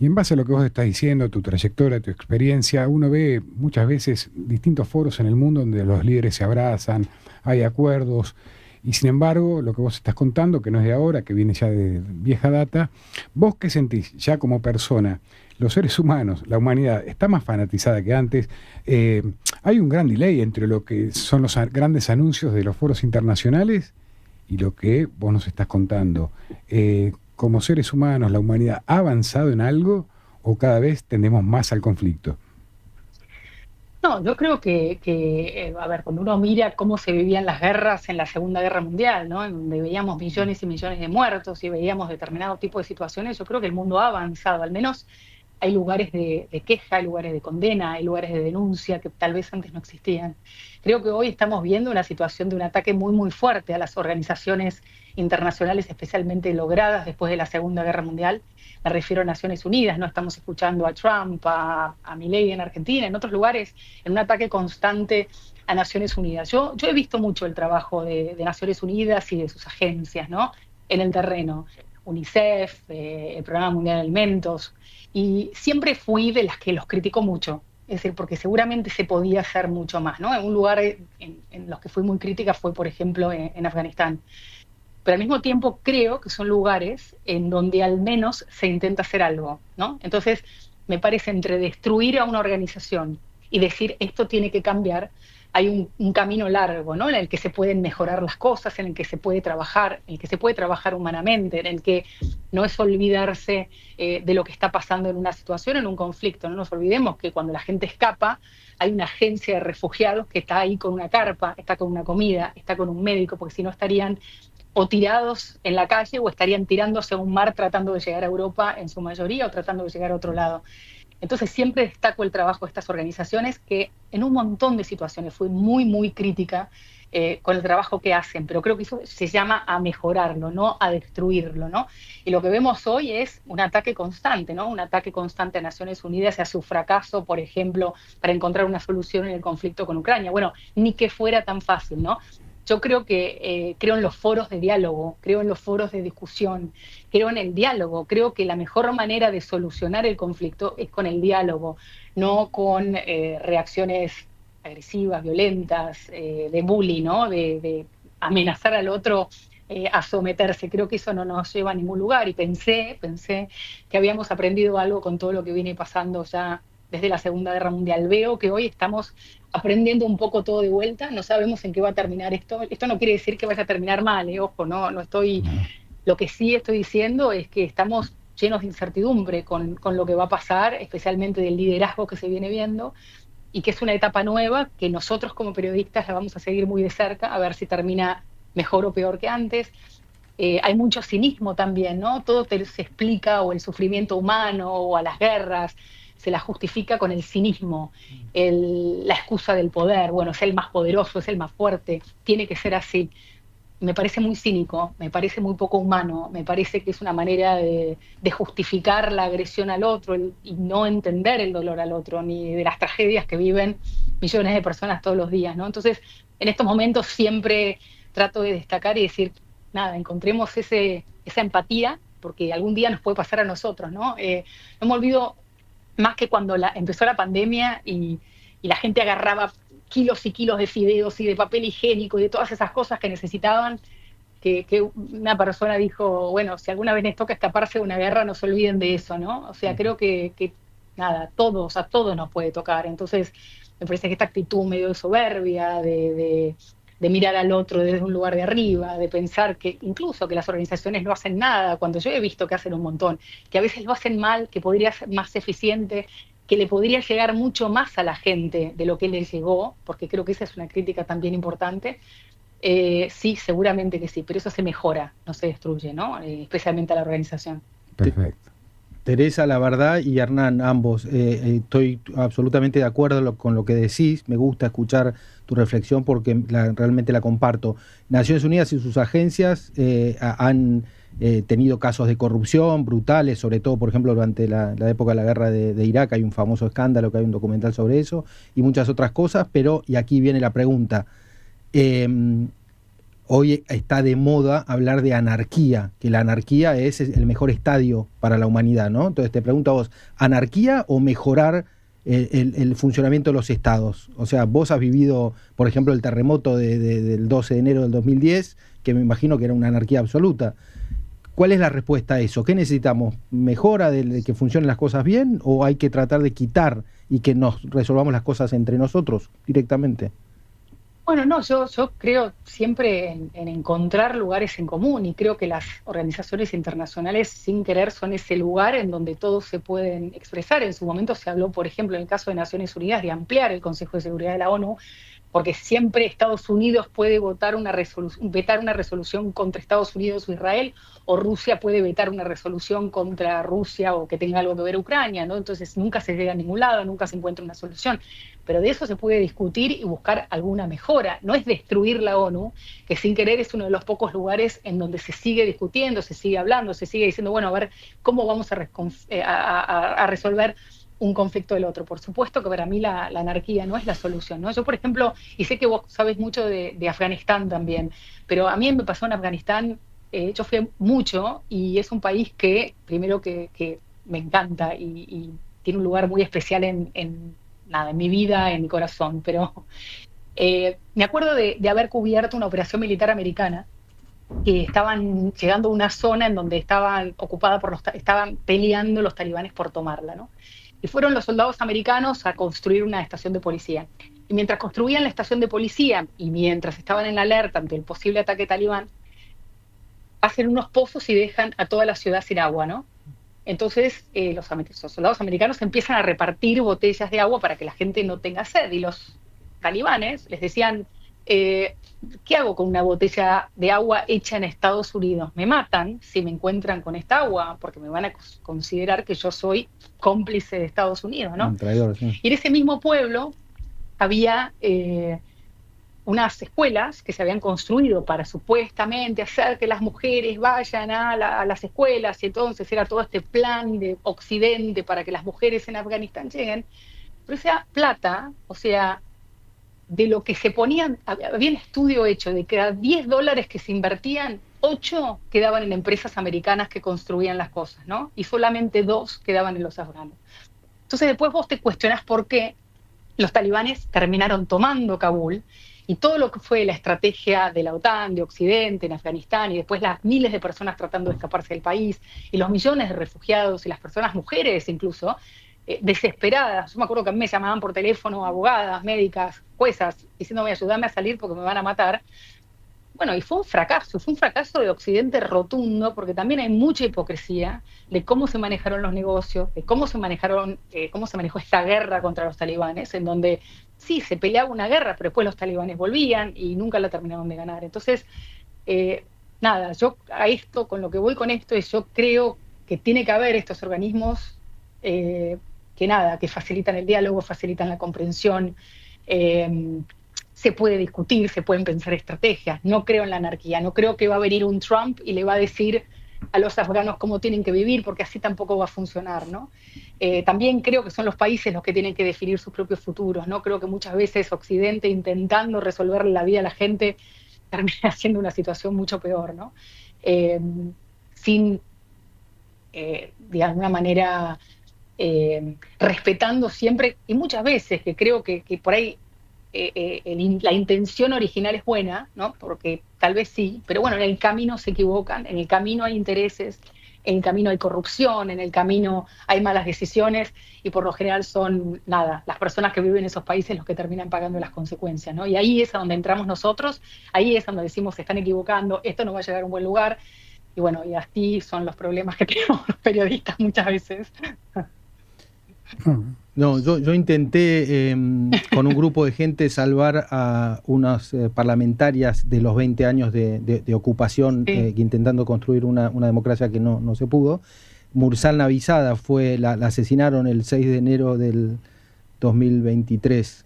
Y en base a lo que vos estás diciendo, tu trayectoria, tu experiencia, uno ve muchas veces distintos foros en el mundo donde los líderes se abrazan, hay acuerdos, y sin embargo, lo que vos estás contando, que no es de ahora, que viene ya de vieja data, ¿vos qué sentís ya como persona? Los seres humanos, la humanidad, está más fanatizada que antes. Hay un gran delay entre lo que son los grandes anuncios de los foros internacionales y lo que vos nos estás contando. Como seres humanos, ¿la humanidad ha avanzado en algo o cada vez tendemos más al conflicto? No, yo creo que a ver, cuando uno mira cómo se vivían las guerras en la Segunda Guerra Mundial, ¿no? En donde veíamos millones y millones de muertos y veíamos determinado tipo de situaciones, yo creo que el mundo ha avanzado, al menos hay lugares de queja, hay lugares de condena, hay lugares de denuncia que tal vez antes no existían. Creo que hoy estamos viendo una situación de un ataque muy, muy fuerte a las organizaciones internacionales, especialmente logradas después de la Segunda Guerra Mundial. Me refiero a Naciones Unidas, ¿no? Estamos escuchando a Trump, a Milei en Argentina, en otros lugares, en un ataque constante a Naciones Unidas. Yo he visto mucho el trabajo de Naciones Unidas y de sus agencias, ¿no? En el terreno. UNICEF, el Programa Mundial de Alimentos, y siempre fui de las que los criticó mucho, es decir, porque seguramente se podía hacer mucho más, ¿no? En un lugar en los que fui muy crítica fue, por ejemplo, en Afganistán. Pero al mismo tiempo creo que son lugares en donde al menos se intenta hacer algo, ¿no? Entonces, me parece entre destruir a una organización y decir esto tiene que cambiar, hay un camino largo, ¿no? En el que se pueden mejorar las cosas, en el que se puede trabajar, en el que se puede trabajar humanamente, en el que no es olvidarse de lo que está pasando en una situación, en un conflicto. No nos olvidemos que cuando la gente escapa, hay una agencia de refugiados que está ahí con una carpa, está con una comida, está con un médico, porque si no estarían o tirados en la calle o estarían tirándose a un mar tratando de llegar a Europa en su mayoría o tratando de llegar a otro lado. Entonces siempre destaco el trabajo de estas organizaciones que en un montón de situaciones fui muy, muy crítica con el trabajo que hacen, pero creo que eso se llama a mejorarlo, no a destruirlo, ¿no? Y lo que vemos hoy es un ataque constante, ¿no? Un ataque constante a Naciones Unidas y a su fracaso, por ejemplo, para encontrar una solución en el conflicto con Ucrania. Bueno, ni que fuera tan fácil, ¿no? Yo creo en los foros de diálogo, creo en los foros de discusión, creo en el diálogo, creo que la mejor manera de solucionar el conflicto es con el diálogo, no con reacciones agresivas, violentas, de bullying, ¿no? De amenazar al otro a someterse. Creo que eso no nos lleva a ningún lugar y pensé que habíamos aprendido algo con todo lo que viene pasando ya desde la Segunda Guerra Mundial. Veo que hoy estamos aprendiendo un poco todo de vuelta, no sabemos en qué va a terminar esto. Esto no quiere decir que vaya a terminar mal, ojo, no estoy... Lo que sí estoy diciendo es que estamos llenos de incertidumbre con lo que va a pasar, especialmente del liderazgo que se viene viendo, y que es una etapa nueva que nosotros como periodistas la vamos a seguir muy de cerca, a ver si termina mejor o peor que antes. Hay mucho cinismo también, ¿no? Todo se explica, o el sufrimiento humano, o a las guerras, se la justifica con el cinismo, la excusa del poder, bueno, es el más poderoso, es el más fuerte, tiene que ser así. me parece muy cínico, me parece muy poco humano, me parece que es una manera de justificar la agresión al otro y no entender el dolor al otro, ni de las tragedias que viven millones de personas todos los días, ¿no? Entonces, en estos momentos siempre trato de destacar y decir, nada, encontremos esa empatía, porque algún día nos puede pasar a nosotros, ¿no? No me olvido más que cuando empezó la pandemia y la gente agarraba kilos y kilos de fideos y de papel higiénico y de todas esas cosas que necesitaban, que una persona dijo, bueno, si alguna vez les toca escaparse de una guerra, no se olviden de eso, ¿no? O sea, creo que nada, a todos nos puede tocar. Entonces, me parece que esta actitud medio de soberbia, de mirar al otro desde un lugar de arriba, de pensar que incluso que las organizaciones no hacen nada, cuando yo he visto que hacen un montón, que a veces lo hacen mal, que podría ser más eficiente, que le podría llegar mucho más a la gente de lo que le llegó, porque creo que esa es una crítica también importante. Sí, seguramente que sí, pero eso se mejora, no se destruye, ¿no? Especialmente a la organización. Perfecto. Teresa, la verdad, y Hernán, ambos, estoy absolutamente de acuerdo con lo que decís. Me gusta escuchar tu reflexión porque realmente la comparto. Naciones Unidas y sus agencias han tenido casos de corrupción brutales, sobre todo, por ejemplo, durante la época de la guerra de Irak. Hay un famoso escándalo, que hay un documental sobre eso, y muchas otras cosas, pero, y aquí viene la pregunta, hoy está de moda hablar de anarquía, que la anarquía es el mejor estadio para la humanidad, ¿no? Entonces te pregunto a vos, ¿anarquía o mejorar el funcionamiento de los estados? O sea, vos has vivido, por ejemplo, el terremoto del 12 de enero del 2010, que me imagino que era una anarquía absoluta. ¿Cuál es la respuesta a eso? ¿Qué necesitamos? ¿Mejora de que funcionen las cosas bien o hay que tratar de quitar y que nos resolvamos las cosas entre nosotros directamente? Bueno, no, yo creo siempre en encontrar lugares en común y creo que las organizaciones internacionales sin querer son ese lugar en donde todos se pueden expresar. En su momento se habló, por ejemplo, en el caso de Naciones Unidas, de ampliar el Consejo de Seguridad de la ONU, porque siempre Estados Unidos puede vetar una resolución contra Estados Unidos o Israel, o Rusia puede vetar una resolución contra Rusia o que tenga algo que ver Ucrania, ¿no? Entonces nunca se llega a ningún lado, nunca se encuentra una solución. Pero de eso se puede discutir y buscar alguna mejora. No es destruir la ONU, que sin querer es uno de los pocos lugares en donde se sigue discutiendo, se sigue hablando, se sigue diciendo, bueno, a ver, ¿cómo vamos a resolver un conflicto del otro? Por supuesto que para mí la anarquía no es la solución, ¿no? Yo, por ejemplo, y sé que vos sabés mucho de Afganistán también, pero a mí me pasó en Afganistán, yo fui mucho y es un país que, primero que me encanta y tiene un lugar muy especial en mi vida, en mi corazón, pero me acuerdo de haber cubierto una operación militar americana que estaban llegando a una zona en donde estaban peleando los talibanes por tomarla, ¿no? Y fueron los soldados americanos a construir una estación de policía. Y mientras construían la estación de policía y mientras estaban en alerta ante el posible ataque talibán, hacen unos pozos y dejan a toda la ciudad sin agua, ¿no? Entonces los soldados americanos empiezan a repartir botellas de agua para que la gente no tenga sed. Y los talibanes les decían, ¿qué hago con una botella de agua hecha en Estados Unidos? Me matan si me encuentran con esta agua, porque me van a considerar que yo soy cómplice de Estados Unidos, ¿no? Un traidor, sí. Y en ese mismo pueblo había unas escuelas que se habían construido para supuestamente hacer que las mujeres vayan a las escuelas, y entonces era todo este plan de Occidente para que las mujeres en Afganistán lleguen. Pero esa plata, o sea, de lo que se ponían, había un estudio hecho de que cada $10 que se invertían, 8 quedaban en empresas americanas que construían las cosas, ¿no? Y solamente 2 quedaban en los afganos. Entonces después vos te cuestionás por qué los talibanes terminaron tomando Kabul y todo lo que fue la estrategia de la OTAN, de Occidente, en Afganistán, y después las miles de personas tratando de escaparse del país, y los millones de refugiados, y las personas, mujeres incluso, desesperadas. Yo me acuerdo que a mí me llamaban por teléfono abogadas, médicas, juezas, diciéndome ayúdame a salir porque me van a matar. Bueno, y fue un fracaso de Occidente rotundo, porque también hay mucha hipocresía de cómo se manejaron los negocios, de cómo se manejó esta guerra contra los talibanes, en donde sí, se peleaba una guerra, pero después los talibanes volvían y nunca la terminaron de ganar. Entonces, nada, yo a esto, con lo que voy con esto, es yo creo que tiene que haber estos organismos que facilitan el diálogo, facilitan la comprensión, se puede discutir, se pueden pensar estrategias. No creo en la anarquía, no creo que va a venir un Trump y le va a decir a los afganos cómo tienen que vivir, porque así tampoco va a funcionar, ¿no? También creo que son los países los que tienen que definir sus propios futuros, ¿no? Creo que muchas veces Occidente, intentando resolverle la vida a la gente, termina siendo una situación mucho peor, ¿no? Sin, de alguna manera, respetando siempre, y muchas veces que creo que por ahí la intención original es buena, ¿no? Porque tal vez sí, pero bueno, en el camino se equivocan, en el camino hay intereses, en el camino hay corrupción, en el camino hay malas decisiones, y por lo general son, las personas que viven en esos países los que terminan pagando las consecuencias, ¿no? Y ahí es a donde entramos nosotros, ahí es donde decimos se están equivocando, esto no va a llegar a un buen lugar, y bueno, y así son los problemas que tenemos los periodistas muchas veces. No, yo intenté con un grupo de gente salvar a unas parlamentarias de los 20 años de ocupación, intentando construir una democracia que no se pudo. Mursal Nabizada la asesinaron el 6 de enero del 2023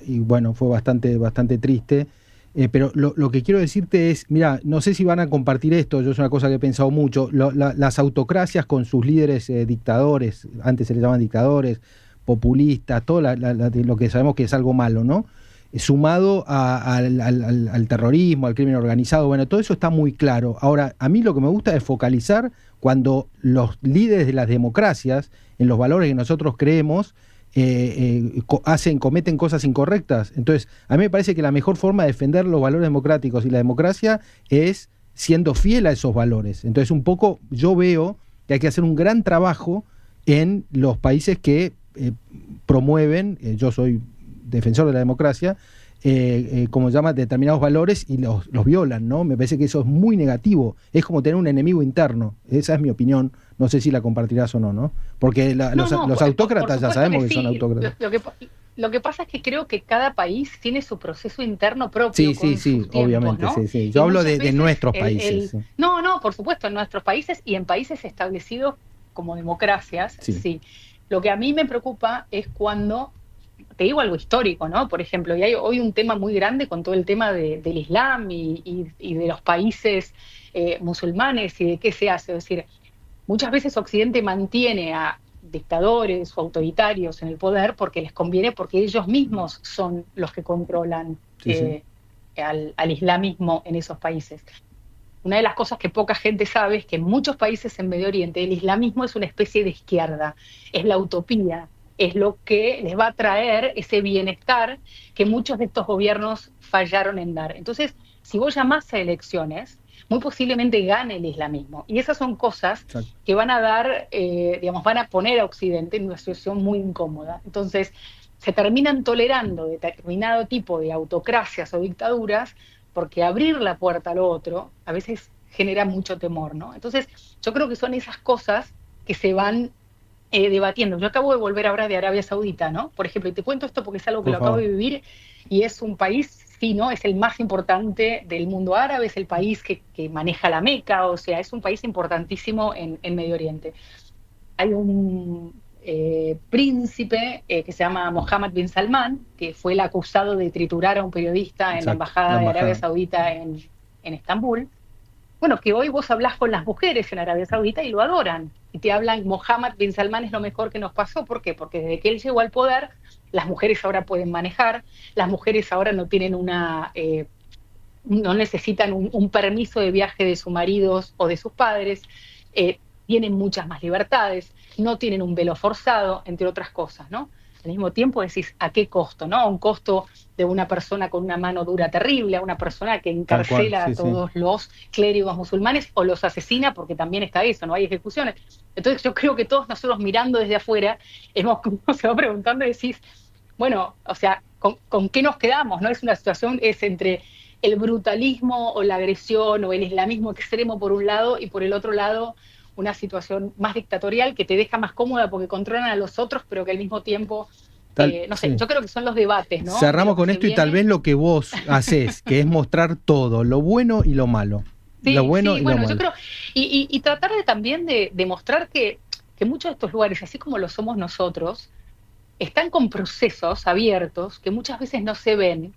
y bueno, fue bastante triste. Pero lo que quiero decirte es, mira, no sé si van a compartir esto, yo es una cosa que he pensado mucho, las autocracias con sus líderes dictadores, antes se les llamaban dictadores, populistas, todo lo que sabemos que es algo malo, ¿no? Sumado al terrorismo, al crimen organizado, bueno, todo eso está muy claro. Ahora, a mí lo que me gusta es focalizar cuando los líderes de las democracias, en los valores que nosotros creemos, cometen cosas incorrectas. Entonces, a mí me parece que la mejor forma de defender los valores democráticos y la democracia es siendo fiel a esos valores. Entonces, un poco yo veo que hay que hacer un gran trabajo en los países que promueven, yo soy defensor de la democracia, como se llama, determinados valores y los violan, ¿no? Me parece que eso es muy negativo. Es como tener un enemigo interno. Esa es mi opinión. No sé si la compartirás o no, ¿no? Porque los autócratas ya sabemos que son autócratas. Lo que pasa es que creo que cada país tiene su proceso interno propio. Sí, obviamente, ¿no? Sí. Yo hablo de nuestros países. No, por supuesto, en nuestros países y en países establecidos como democracias, sí. Lo que a mí me preocupa es cuando, te digo algo histórico, ¿no? Por ejemplo, y hay hoy un tema muy grande con todo el tema del Islam y de los países musulmanes y de qué se hace. Es decir, muchas veces Occidente mantiene a dictadores o autoritarios en el poder porque les conviene, porque ellos mismos son los que controlan al islamismo en esos países. Una de las cosas que poca gente sabe es que en muchos países en Medio Oriente el islamismo es una especie de izquierda, es la utopía, es lo que les va a traer ese bienestar que muchos de estos gobiernos fallaron en dar. Entonces, si vos llamás a elecciones, muy posiblemente gane el islamismo. Y esas son cosas que van a dar, van a poner a Occidente en una situación muy incómoda. Entonces, se terminan tolerando determinado tipo de autocracias o dictaduras porque abrir la puerta al otro a veces genera mucho temor, ¿no? Entonces, yo creo que son esas cosas que se van debatiendo. Yo acabo de volver ahora de Arabia Saudita, ¿no? Por ejemplo, y te cuento esto porque es algo que lo acabo de vivir y es un país, sí, ¿no? Es el más importante del mundo árabe, es el país que maneja la Meca, o sea, es un país importantísimo en Medio Oriente. Hay un príncipe que se llama Mohammed bin Salman, que fue el acusado de triturar a un periodista en la embajada de Arabia Saudita en Estambul. Bueno, que hoy vos hablás con las mujeres en Arabia Saudita y lo adoran. Y te hablan, Mohammed bin Salman es lo mejor que nos pasó. ¿Por qué? Porque desde que él llegó al poder, las mujeres ahora pueden manejar, las mujeres ahora no tienen no necesitan un permiso de viaje de sus maridos o de sus padres, tienen muchas más libertades, no tienen un velo forzado, entre otras cosas, ¿no? Al mismo tiempo decís, ¿a qué costo? ¿No? A un costo de una persona con una mano dura terrible, a una persona que encarcela a todos los clérigos musulmanes o los asesina, porque también está eso, no hay ejecuciones. Entonces yo creo que todos nosotros mirando desde afuera, se va preguntando y decís, bueno, o sea, ¿con qué nos quedamos? ¿No? Es una situación, es entre el brutalismo o la agresión o el islamismo extremo por un lado y por el otro lado una situación más dictatorial que te deja más cómoda porque controlan a los otros, pero que al mismo tiempo, no sé, yo creo que son los debates, ¿no? Cerramos con esto y tal vez lo que vos haces, que es mostrar todo, lo bueno y lo malo. Sí, lo bueno y lo malo. Yo creo, y tratar también de demostrar que muchos de estos lugares, así como lo somos nosotros, están con procesos abiertos que muchas veces no se ven,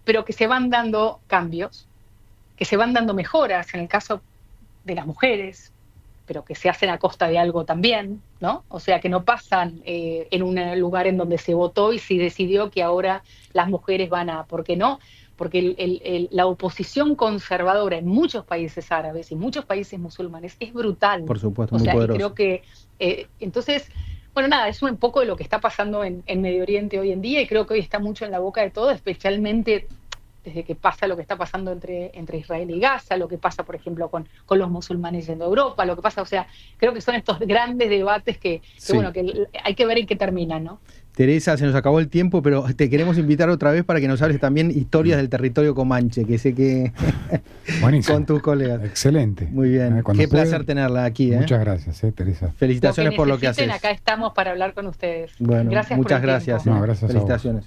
pero que se van dando cambios, que se van dando mejoras en el caso de las mujeres, pero que se hacen a costa de algo también, ¿no? O sea, que no pasan en un lugar en donde se votó y se decidió que ahora las mujeres van a... ¿Por qué no? Porque la oposición conservadora en muchos países árabes y muchos países musulmanes es brutal. Por supuesto, muy poderoso. Y creo que... entonces, bueno, nada, es un poco de lo que está pasando en Medio Oriente hoy en día, y creo que hoy está mucho en la boca de todos, especialmente desde que pasa lo que está pasando entre Israel y Gaza, lo que pasa, por ejemplo, con los musulmanes yendo a Europa, lo que pasa, o sea, creo que son estos grandes debates que bueno, que hay que ver en qué terminan, ¿no? Teresa, se nos acabó el tiempo, pero te queremos invitar otra vez para que nos hables también historias del territorio comanche, que sé que con tus colegas. Excelente. Muy bien. Qué placer tenerla aquí. Muchas gracias, Teresa. Felicitaciones por lo que haces. Acá estamos para hablar con ustedes. Bueno, gracias muchas por el gracias. tiempo. No, gracias. Felicitaciones.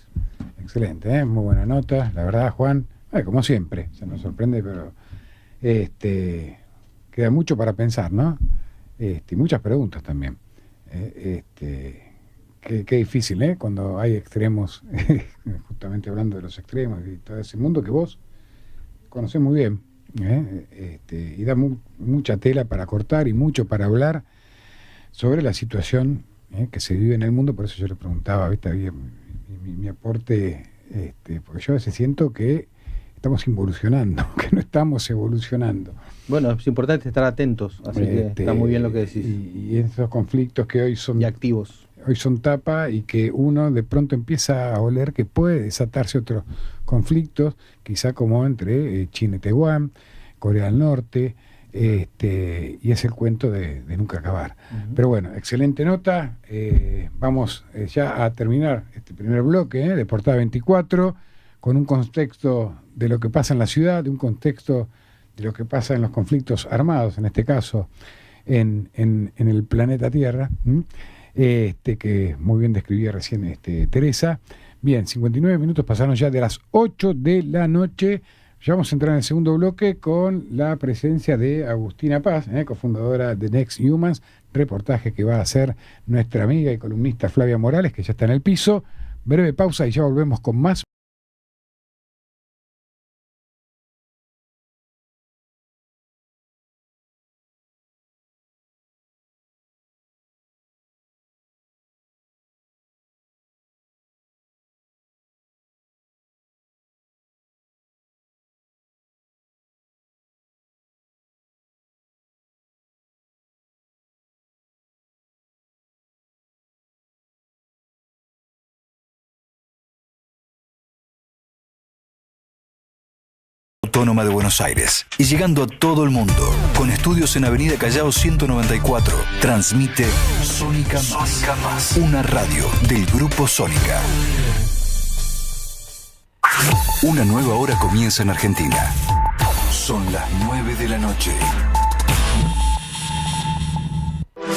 Excelente, muy buena nota. La verdad, Juan, como siempre, se nos sorprende, pero queda mucho para pensar, ¿no? Y muchas preguntas también. Qué difícil, ¿eh? Cuando hay extremos, justamente hablando de los extremos y todo ese mundo que vos conocés muy bien, y da mucha tela para cortar y mucho para hablar sobre la situación que se vive en el mundo. Por eso yo le preguntaba, ¿viste? Mi aporte, porque yo a veces siento que estamos involucionando, que no estamos evolucionando. Bueno, es importante estar atentos, así que está muy bien lo que decís. Y esos conflictos que hoy son... Y activos. Hoy son tapa, y que uno de pronto empieza a oler que puede desatarse otros conflictos, quizá como entre China y Taiwán, Corea del Norte, y es el cuento de nunca acabar. Pero bueno, excelente nota. Vamos ya a terminar este primer bloque de Portada 24 con un contexto de lo que pasa en la ciudad, de un contexto de lo que pasa en los conflictos armados, en este caso en el planeta Tierra, que muy bien describía recién Teresa. Bien, 59 minutos pasaron ya de las 8 de la noche. Ya vamos a entrar en el segundo bloque con la presencia de Agustina Paz, cofundadora de Next Humans, reportaje que va a hacer nuestra amiga y columnista Flavia Morales, que ya está en el piso. Breve pausa y ya volvemos con más. Autónoma de Buenos Aires y llegando a todo el mundo, con estudios en Avenida Callao 194, transmite Sónica Más, una radio del Grupo Sónica. Una nueva hora comienza en Argentina. Son las 9 de la noche.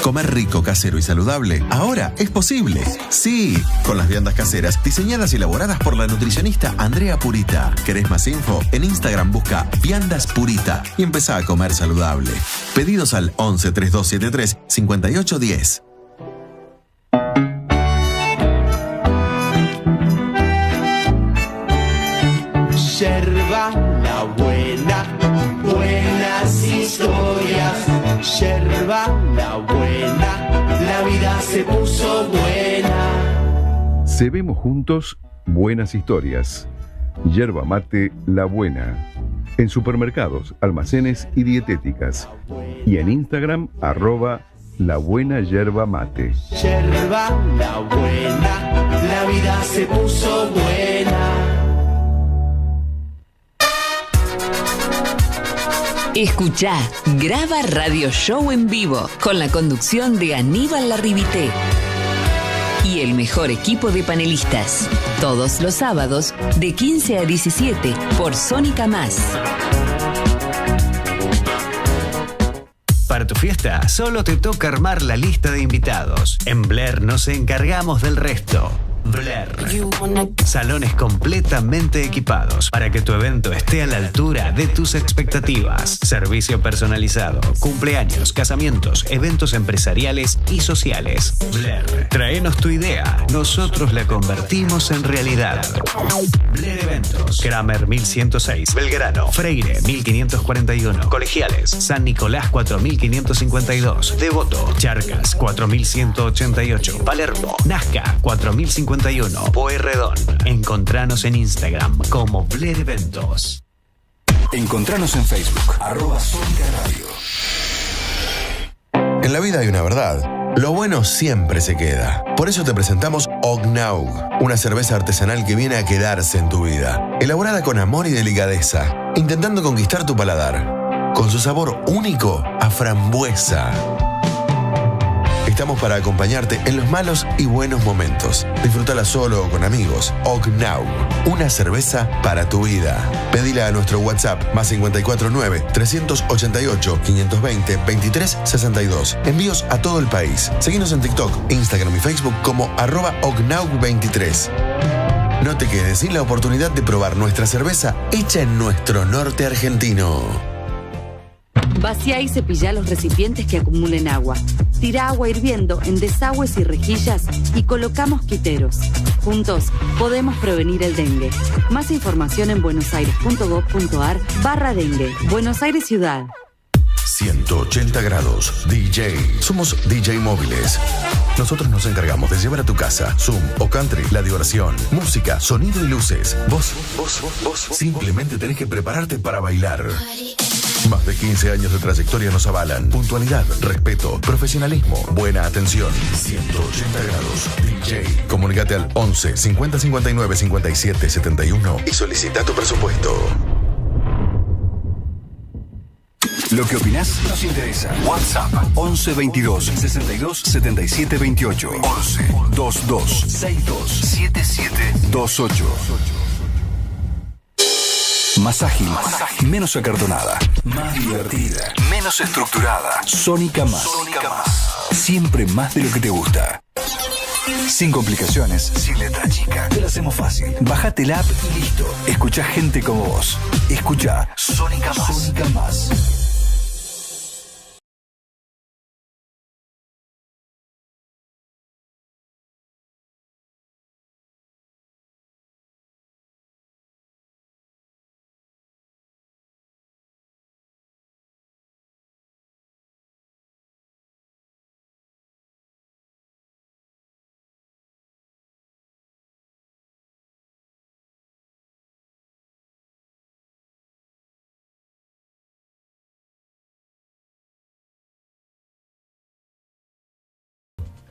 Comer rico, casero y saludable ahora es posible. Sí, con las viandas caseras diseñadas y elaboradas por la nutricionista Andrea Purita. ¿Querés más info? En Instagram busca Viandas Purita y empezá a comer saludable. Pedidos al 11 3273 5810. Yerba la buena, buenas historias. Yerba la buena, la vida se puso buena. Cebemos juntos buenas historias. Yerba mate La Buena. En supermercados, almacenes y dietéticas. Y en Instagram, @labuenayerba-mate. Yerba la buena, la vida se puso buena. Escuchá, graba Radio Show en vivo con la conducción de Aníbal Larribité y el mejor equipo de panelistas. Todos los sábados de 15 a 17 por Sónica Más. Para tu fiesta, solo te toca armar la lista de invitados. En Blair nos encargamos del resto. Blair. Salones completamente equipados para que tu evento esté a la altura de tus expectativas. Servicio personalizado, cumpleaños, casamientos, eventos empresariales y sociales. Blair, traenos tu idea. Nosotros la convertimos en realidad. Blair Eventos. Kramer 1106, Belgrano, Freire 1541, Colegiales, San Nicolás 4552, Devoto, Charcas 4188, Palermo, Nazca 4051, Pueyrredón. Encontranos en Instagram como Blair Eventos. Encontranos en Facebook, @Sónica Radio. En la vida hay una verdad. Lo bueno siempre se queda. Por eso te presentamos Ognaug, una cerveza artesanal que viene a quedarse en tu vida. Elaborada con amor y delicadeza, intentando conquistar tu paladar. Con su sabor único a frambuesa. Estamos para acompañarte en los malos y buenos momentos. Disfrútala solo o con amigos. Ognaug, una cerveza para tu vida. Pedila a nuestro WhatsApp +549 388 520 2362. Envíos a todo el país. Seguinos en TikTok, Instagram y Facebook como @Ognaug23. No te quedes sin la oportunidad de probar nuestra cerveza hecha en nuestro norte argentino. Vacía y cepilla los recipientes que acumulen agua. Tira agua hirviendo en desagües y rejillas y colocamos quiteros. Juntos podemos prevenir el dengue. Más información en buenosaires.gov.ar/dengue. Buenos Aires Ciudad. 180 grados DJ. Somos DJ Móviles. Nosotros nos encargamos de llevar a tu casa Zoom o Country, la diversión, música, sonido y luces. Vos simplemente tenés que prepararte para bailar. Más de 15 años de trayectoria nos avalan. Puntualidad, respeto, profesionalismo, buena atención. 180 grados DJ. Comunícate al 11 50 59 57 71 y solicita tu presupuesto. Lo que opinás nos interesa. WhatsApp 11 22 62 77 28 11 22 62 77 28. Más ágil, menos acartonada, más divertida, menos estructurada. Sónica Más. Siempre más de lo que te gusta. Sin complicaciones, sin letra chica. Te lo hacemos fácil. Bájate la app y listo. Escuchá gente como vos. Escuchá Sónica Más.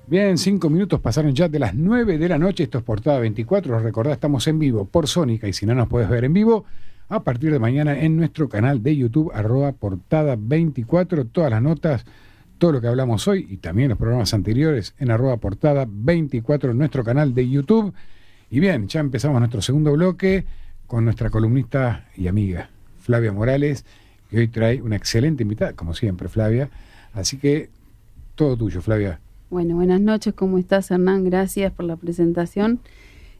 Bien, 5 minutos pasaron ya de las 9 de la noche. Esto es Portada 24. Recordá, estamos en vivo por Sónica. Y si no nos puedes ver en vivo, a partir de mañana en nuestro canal de YouTube, @Portada 24. Todas las notas, todo lo que hablamos hoy y también los programas anteriores en @Portada 24 en nuestro canal de YouTube. Y bien, ya empezamos nuestro segundo bloque con nuestra columnista y amiga Flavia Morales, que hoy trae una excelente invitada, como siempre, Flavia. Así que todo tuyo, Flavia. Bueno, buenas noches, ¿cómo estás, Hernán? Gracias por la presentación.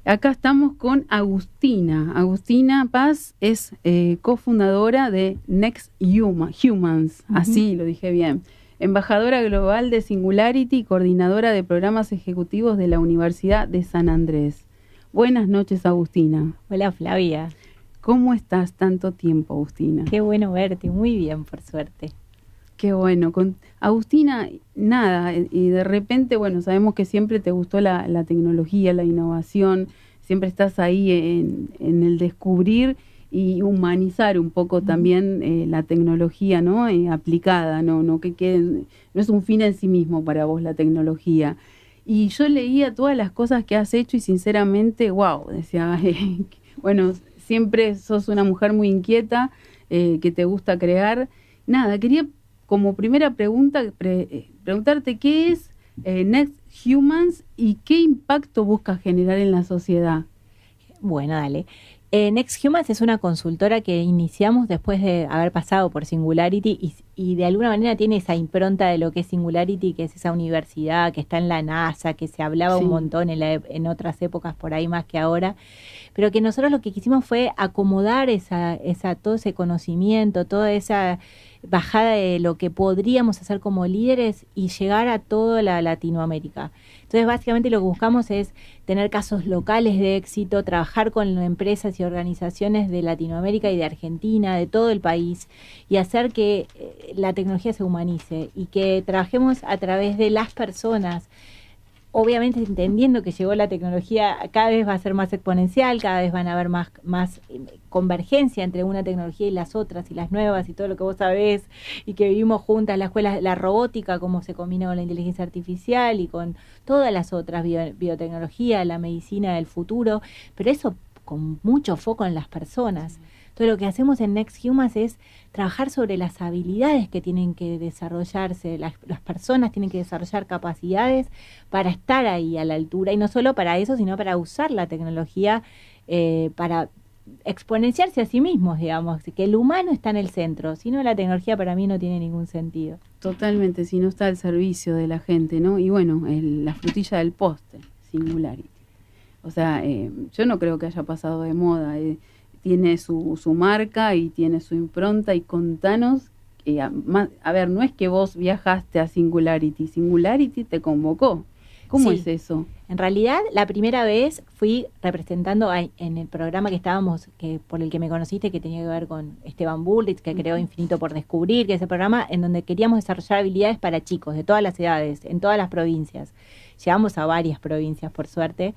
Acá estamos con Agustina. Agustina Paz es cofundadora de Next Humans, así lo dije bien. Embajadora global de Singularity y coordinadora de programas ejecutivos de la Universidad de San Andrés. Buenas noches, Agustina. Hola, Flavia. ¿Cómo estás? Tanto tiempo, Agustina. Qué bueno verte, muy bien, por suerte. Qué bueno. Con Agustina, nada, y de repente, bueno, sabemos que siempre te gustó la tecnología, la innovación, siempre estás ahí en el descubrir y humanizar un poco también la tecnología, ¿no? Aplicada, no que quede, no es un fin en sí mismo para vos la tecnología. Y yo leía todas las cosas que has hecho y sinceramente, wow, decía, bueno, siempre sos una mujer muy inquieta, que te gusta crear. Nada, quería como primera pregunta preguntarte qué es Next Humans y qué impacto busca generar en la sociedad. Bueno, dale. Next Humans es una consultora que iniciamos después de haber pasado por Singularity y de alguna manera tiene esa impronta de lo que es Singularity, que es esa universidad que está en la NASA, que se hablaba un montón en otras épocas por ahí más que ahora, pero que nosotros lo que quisimos fue acomodar todo ese conocimiento, toda esa bajada de lo que podríamos hacer como líderes y llegar a toda la Latinoamérica. Entonces, básicamente lo que buscamos es tener casos locales de éxito, trabajar con empresas y organizaciones de Latinoamérica y de Argentina, de todo el país, y hacer que la tecnología se humanice y que trabajemos a través de las personas. Obviamente entendiendo que llegó la tecnología, cada vez va a ser más exponencial, cada vez van a haber más convergencia entre una tecnología y las otras, y las nuevas, y todo lo que vos sabés, y que vivimos juntas, la escuela, la robótica, cómo se combina con la inteligencia artificial y con todas las otras, biotecnología, la medicina del futuro, pero eso con mucho foco en las personas. Entonces lo que hacemos en Next Humans es trabajar sobre las habilidades que tienen que desarrollarse, las personas tienen que desarrollar capacidades para estar ahí a la altura, y no solo para eso, sino para usar la tecnología para exponenciarse a sí mismos, digamos, que el humano está en el centro, si no la tecnología para mí no tiene ningún sentido. Totalmente, si no está al servicio de la gente, ¿no? Y bueno, la frutilla del postre, Singularity. O sea, yo no creo que haya pasado de moda, tiene su marca y tiene su impronta, y contanos, a ver, no es que vos viajaste a Singularity te convocó. ¿Cómo es eso? En realidad, la primera vez fui representando en el programa que estábamos, por el que me conociste, que tenía que ver con Esteban Bullrich, que creó Infinito por Descubrir, que es el programa en donde queríamos desarrollar habilidades para chicos de todas las edades, en todas las provincias. Llegamos a varias provincias, por suerte,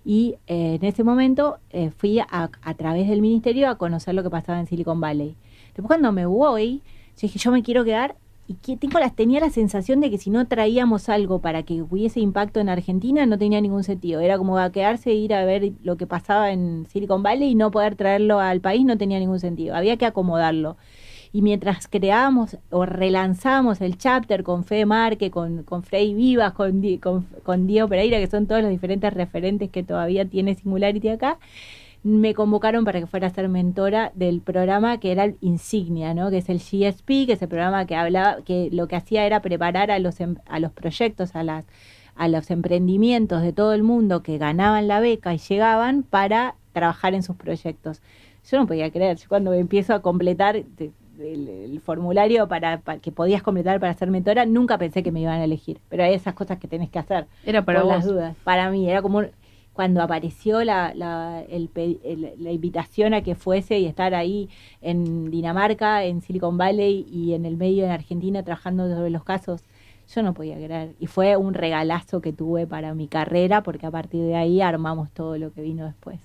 y en ese momento fui a través del ministerio a conocer lo que pasaba en Silicon Valley. Después, cuando me voy, yo dije, yo me quiero quedar, y que tenía la sensación de que si no traíamos algo para que hubiese impacto en Argentina, no tenía ningún sentido. Era como a quedarse e ir a ver lo que pasaba en Silicon Valley y no poder traerlo al país, no tenía ningún sentido. Había que acomodarlo. Y mientras creábamos o relanzábamos el chapter con Fede Marque, con Frei Vivas, con Diego Pereira, que son todos los diferentes referentes que todavía tiene Singularity acá, me convocaron para que fuera a ser mentora del programa que era el Insignia, ¿no? Que es el GSP, que es el programa que hablaba, que lo que hacía era preparar a los proyectos, a los emprendimientos de todo el mundo que ganaban la beca y llegaban para trabajar en sus proyectos. Yo no podía creer, yo cuando empiezo a completar el formulario para que podías completar para ser mentora, nunca pensé que me iban a elegir, pero hay esas cosas que tenés que hacer. Era para por vos. Las dudas. Para mí, era como cuando apareció la invitación a que fuese y estar ahí en Dinamarca, en Silicon Valley y en el medio en Argentina trabajando sobre los casos, yo no podía creer. Y fue un regalazo que tuve para mi carrera, porque a partir de ahí armamos todo lo que vino después.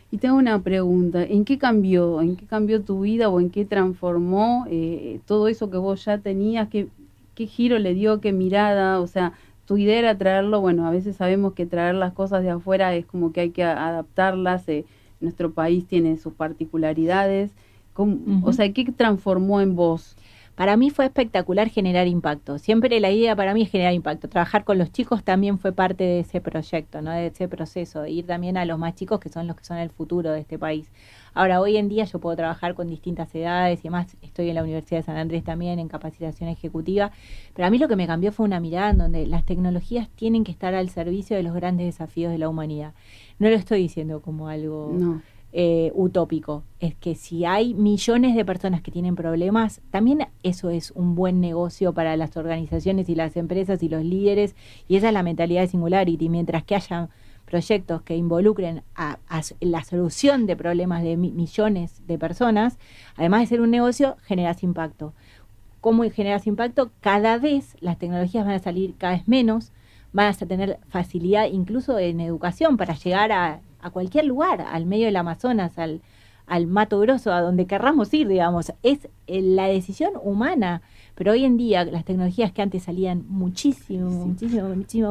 Y tengo una pregunta, ¿en qué cambió tu vida o en qué transformó todo eso que vos ya tenías? ¿Qué giro le dio? ¿Qué mirada? O sea, tu idea era traerlo, bueno, a veces sabemos que traer las cosas de afuera es como que hay que adaptarlas, nuestro país tiene sus particularidades. O sea, ¿qué transformó en vos? Para mí fue espectacular generar impacto. Siempre la idea para mí es generar impacto. Trabajar con los chicos también fue parte de ese proyecto, ¿no? De ese proceso, de ir también a los más chicos, que son el futuro de este país. Ahora, hoy en día yo puedo trabajar con distintas edades y además estoy en la Universidad de San Andrés también en capacitación ejecutiva, pero a mí lo que me cambió fue una mirada en donde las tecnologías tienen que estar al servicio de los grandes desafíos de la humanidad. No lo estoy diciendo como algo utópico, es que si hay millones de personas que tienen problemas, también eso es un buen negocio para las organizaciones y las empresas y los líderes, y esa es la mentalidad de Singularity. Mientras que haya proyectos que involucren a la solución de problemas de millones de personas, además de ser un negocio, generas impacto. ¿Cómo generas impacto? Cada vez las tecnologías van a salir cada vez menos, van a tener facilidad incluso en educación para llegar a cualquier lugar, al medio del Amazonas, al Mato Grosso, a donde querramos ir, digamos. Es la decisión humana. Pero hoy en día las tecnologías que antes salían muchísimo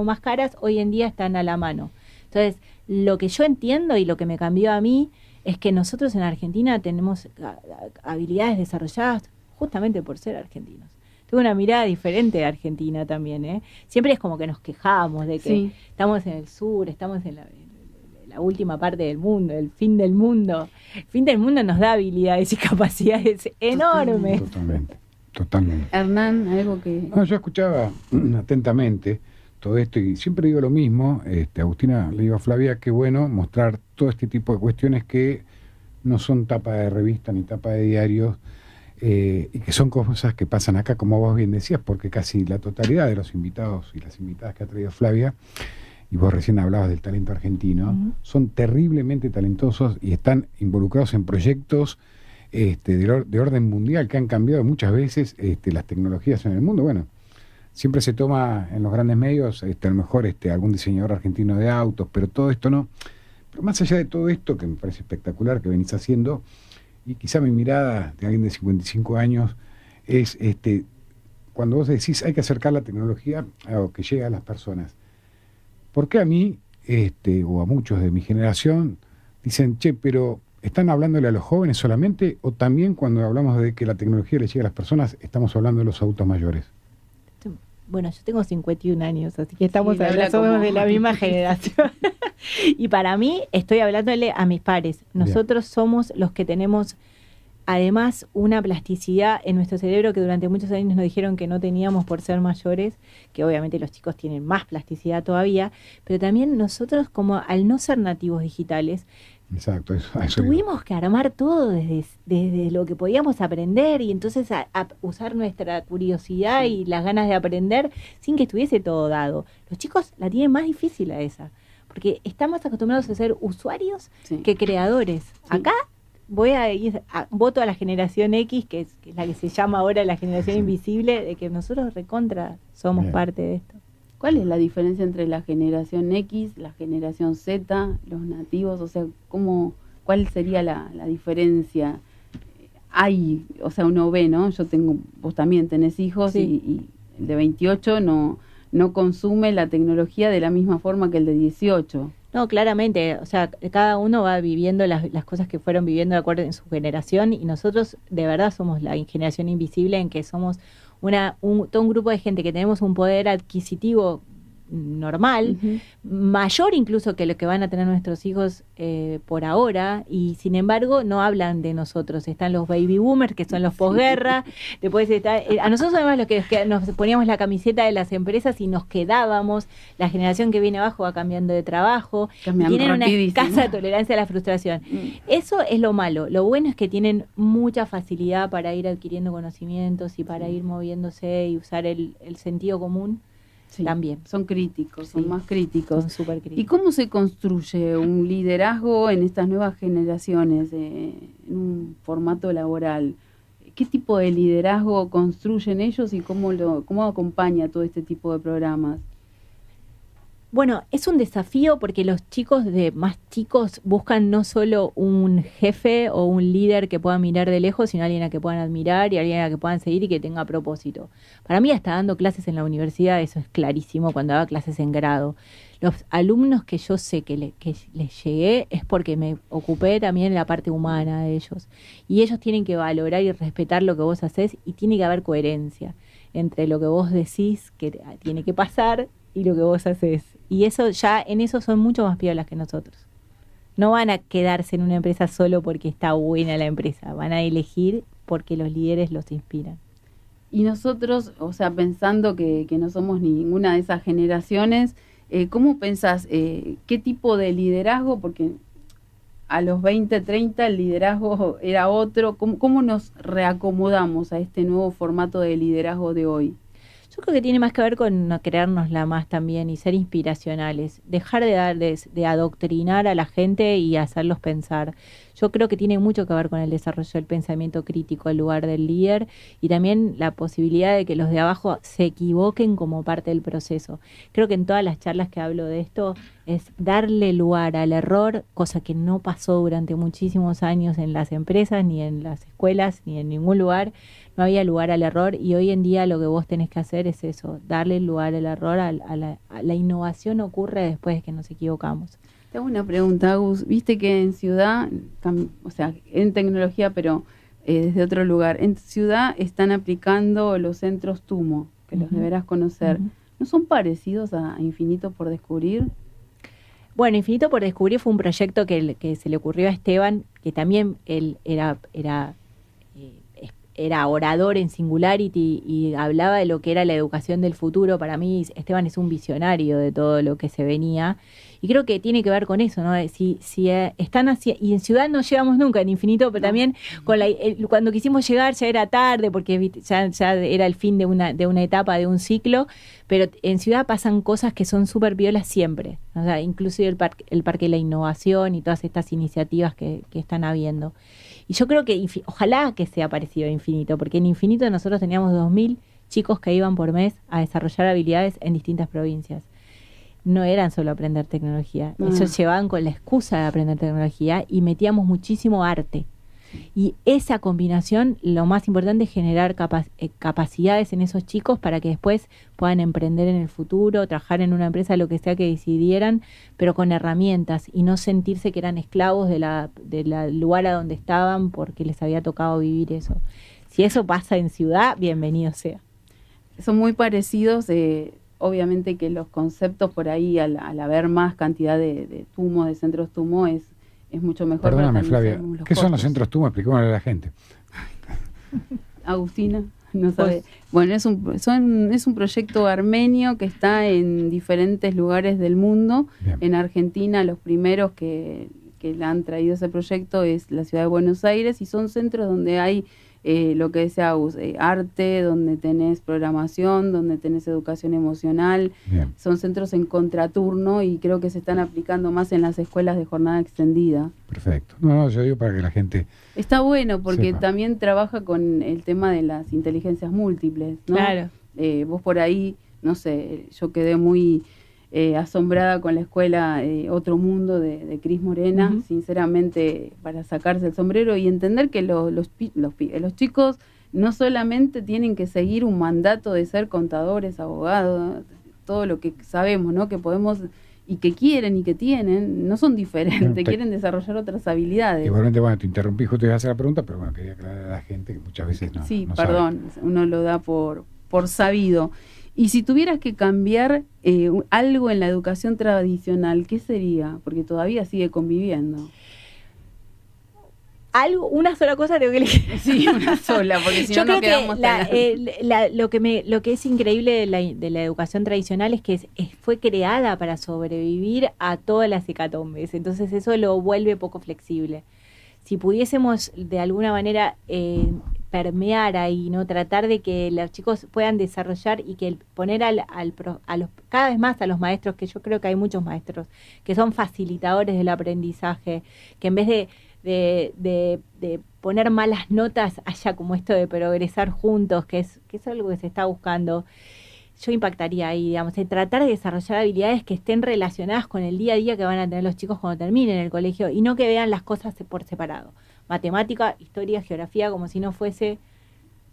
más caras, hoy en día están a la mano. Entonces, lo que yo entiendo y lo que me cambió a mí es que nosotros en Argentina tenemos habilidades desarrolladas justamente por ser argentinos. Tengo una mirada diferente de Argentina también, ¿eh? Siempre es como que nos quejamos de que estamos en el sur, estamos en la última parte del mundo, el fin del mundo. El fin del mundo nos da habilidades y capacidades enormes. Totalmente. Hernán, algo que... No, yo escuchaba atentamente todo esto y siempre digo lo mismo, Agustina, le digo a Flavia, qué bueno mostrar todo este tipo de cuestiones que no son tapa de revista ni tapa de diarios, y que son cosas que pasan acá, como vos bien decías, porque casi la totalidad de los invitados y las invitadas que ha traído Flavia, y vos recién hablabas del talento argentino, son terriblemente talentosos y están involucrados en proyectos de orden mundial que han cambiado muchas veces las tecnologías en el mundo. Bueno, siempre se toma en los grandes medios, a lo mejor algún diseñador argentino de autos, pero todo esto no. Pero más allá de todo esto, que me parece espectacular que venís haciendo, y quizá mi mirada de alguien de 55 años es, cuando vos decís hay que acercar la tecnología a lo que llega a las personas. ¿Por qué a mí, o a muchos de mi generación, dicen, che, pero ¿están hablándole a los jóvenes solamente, o también cuando hablamos de que la tecnología le llega a las personas, estamos hablando de los adultos mayores? Bueno, yo tengo 51 años, así que somos de la misma generación. Y para mí, estoy hablándole a mis pares. Nosotros somos los que tenemos, además, una plasticidad en nuestro cerebro que durante muchos años nos dijeron que no teníamos por ser mayores, que obviamente los chicos tienen más plasticidad todavía, pero también nosotros, como al no ser nativos digitales, exacto, eso tuvimos que armar todo desde lo que podíamos aprender, y entonces a usar nuestra curiosidad y las ganas de aprender sin que estuviese todo dado. Los chicos la tienen más difícil a esa, porque estamos acostumbrados a ser usuarios que creadores. Acá voy a ir voto a la generación X, que es la que se llama ahora la generación invisible, de que nosotros recontra somos parte de esto. ¿Cuál es la diferencia entre la generación X, la generación Z, los nativos? O sea, ¿cuál sería la diferencia? Hay, o sea, uno ve, ¿no? Vos también tenés hijos, y el de 28 no consume la tecnología de la misma forma que el de 18. No, claramente, o sea, cada uno va viviendo las cosas que fueron viviendo de acuerdo en su generación, y nosotros de verdad somos la generación invisible, en que somos todo un grupo de gente que tenemos un poder adquisitivo normal, mayor incluso que lo que van a tener nuestros hijos por ahora, y sin embargo no hablan de nosotros. Están los baby boomers, que son los posguerra, después está, a nosotros además lo que nos poníamos la camiseta de las empresas y nos quedábamos. La generación que viene abajo va cambiando de trabajo, tienen una escasa tolerancia a la frustración. Eso es lo malo. Lo bueno es que tienen mucha facilidad para ir adquiriendo conocimientos y para ir moviéndose y usar el sentido común. También. Son críticos, son más críticos. Son súper críticos. ¿Y cómo se construye un liderazgo en estas nuevas generaciones, en un formato laboral? ¿Qué tipo de liderazgo construyen ellos y cómo acompaña todo este tipo de programas? Bueno, es un desafío porque los chicos más chicos buscan no solo un jefe o un líder que puedan mirar de lejos, sino alguien a que puedan admirar y alguien a que puedan seguir y que tenga propósito. Para mí, hasta dando clases en la universidad, eso es clarísimo cuando daba clases en grado. Los alumnos que yo sé que les llegué es porque me ocupé también de la parte humana de ellos. Y ellos tienen que valorar y respetar lo que vos hacés, y tiene que haber coherencia entre lo que vos decís que tiene que pasar y lo que vos haces. Y eso en eso son mucho más piolas que nosotros. No van a quedarse en una empresa solo porque está buena la empresa. Van a elegir porque los líderes los inspiran. Y nosotros, o sea, pensando que no somos ninguna de esas generaciones, ¿cómo pensás? ¿Qué tipo de liderazgo? Porque a los 20, 30 el liderazgo era otro. ¿Cómo nos reacomodamos a este nuevo formato de liderazgo de hoy? Yo creo que tiene más que ver con no creérnosla más también y ser inspiracionales, dejar de adoctrinar a la gente y hacerlos pensar. Yo creo que tiene mucho que ver con el desarrollo del pensamiento crítico en lugar del líder, y también la posibilidad de que los de abajo se equivoquen como parte del proceso. Creo que en todas las charlas que hablo de esto es darle lugar al error, cosa que no pasó durante muchísimos años en las empresas, ni en las escuelas, ni en ningún lugar. No había lugar al error, y hoy en día lo que vos tenés que hacer es eso, darle lugar al error. A la innovación ocurre después de que nos equivocamos. Te hago una pregunta, Agus. Viste que en Ciudad, o sea, en tecnología, pero desde otro lugar, en Ciudad están aplicando los centros TUMO, que los deberás conocer. ¿No son parecidos a Infinito por Descubrir? Bueno, Infinito por Descubrir fue un proyecto que se le ocurrió a Esteban, que también él era orador en Singularity y hablaba de lo que era la educación del futuro. Para mí, Esteban es un visionario de todo lo que se venía. Y creo que tiene que ver con eso, ¿no? Si están así, y en Ciudad no llegamos nunca, en Infinito, pero también cuando quisimos llegar ya era tarde, porque ya era el fin de una etapa, de un ciclo, pero en Ciudad pasan cosas que son súper violas siempre, o sea, inclusive el Parque de la Innovación y todas estas iniciativas que están habiendo. Y yo creo que ojalá que sea parecido a Infinito, porque en Infinito nosotros teníamos 2.000 chicos que iban por mes a desarrollar habilidades en distintas provincias. No eran solo aprender tecnología, ellos llevaban con la excusa de aprender tecnología y metíamos muchísimo arte. Y esa combinación, lo más importante es generar capacidades en esos chicos para que después puedan emprender en el futuro, trabajar en una empresa, lo que sea que decidieran, pero con herramientas y no sentirse que eran esclavos del lugar a donde estaban porque les había tocado vivir eso. Si eso pasa en Ciudad, bienvenido sea. Son muy parecidos. Obviamente que los conceptos por ahí, al haber más cantidad de TUMO, de centros TUMO, es mucho mejor. Perdóname, Flavia, ¿qué son los centros TUMO? Expliquémosle a la gente. Agustina, no sabe. Bueno, es un proyecto armenio que está en diferentes lugares del mundo. Bien. En Argentina, los primeros que le han traído ese proyecto es la ciudad de Buenos Aires, y son centros donde hay lo que decía Agus, arte, donde tenés programación, donde tenés educación emocional. Bien. Son centros en contraturno y creo que se están aplicando más en las escuelas de jornada extendida. Perfecto. No, yo digo para que la gente... Está bueno porque sepa. También trabaja con el tema de las inteligencias múltiples, ¿no? Claro. Vos por ahí, no sé, yo quedé muy asombrada con la escuela Otro Mundo de Cris Morena, sinceramente, para sacarse el sombrero y entender que los chicos no solamente tienen que seguir un mandato de ser contadores, abogados, todo lo que sabemos, ¿no? Que podemos y que quieren y que tienen, no son diferentes, quieren desarrollar otras habilidades. Igualmente, bueno, te interrumpí, justo iba a hacer la pregunta, pero bueno, quería aclarar a la gente que muchas veces no. Sí, no perdón, sabe. Uno lo da por sabido. Y si tuvieras que cambiar algo en la educación tradicional, ¿qué sería? Porque todavía sigue conviviendo. Una sola cosa tengo que elegir. Sí, una sola, porque si no nos quedamos lo que es increíble de la educación tradicional es que fue creada para sobrevivir a todas las hecatombes. Entonces eso lo vuelve poco flexible. Si pudiésemos de alguna manera permear ahí, ¿no? Tratar de que los chicos puedan desarrollar y que poner cada vez más a los maestros, que yo creo que hay muchos maestros que son facilitadores del aprendizaje, que en vez de poner malas notas haya como esto de progresar juntos, que es algo que se está buscando. Yo impactaría ahí, digamos, en tratar de desarrollar habilidades que estén relacionadas con el día a día que van a tener los chicos cuando terminen el colegio y no que vean las cosas por separado. Matemática, historia, geografía, como si no fuese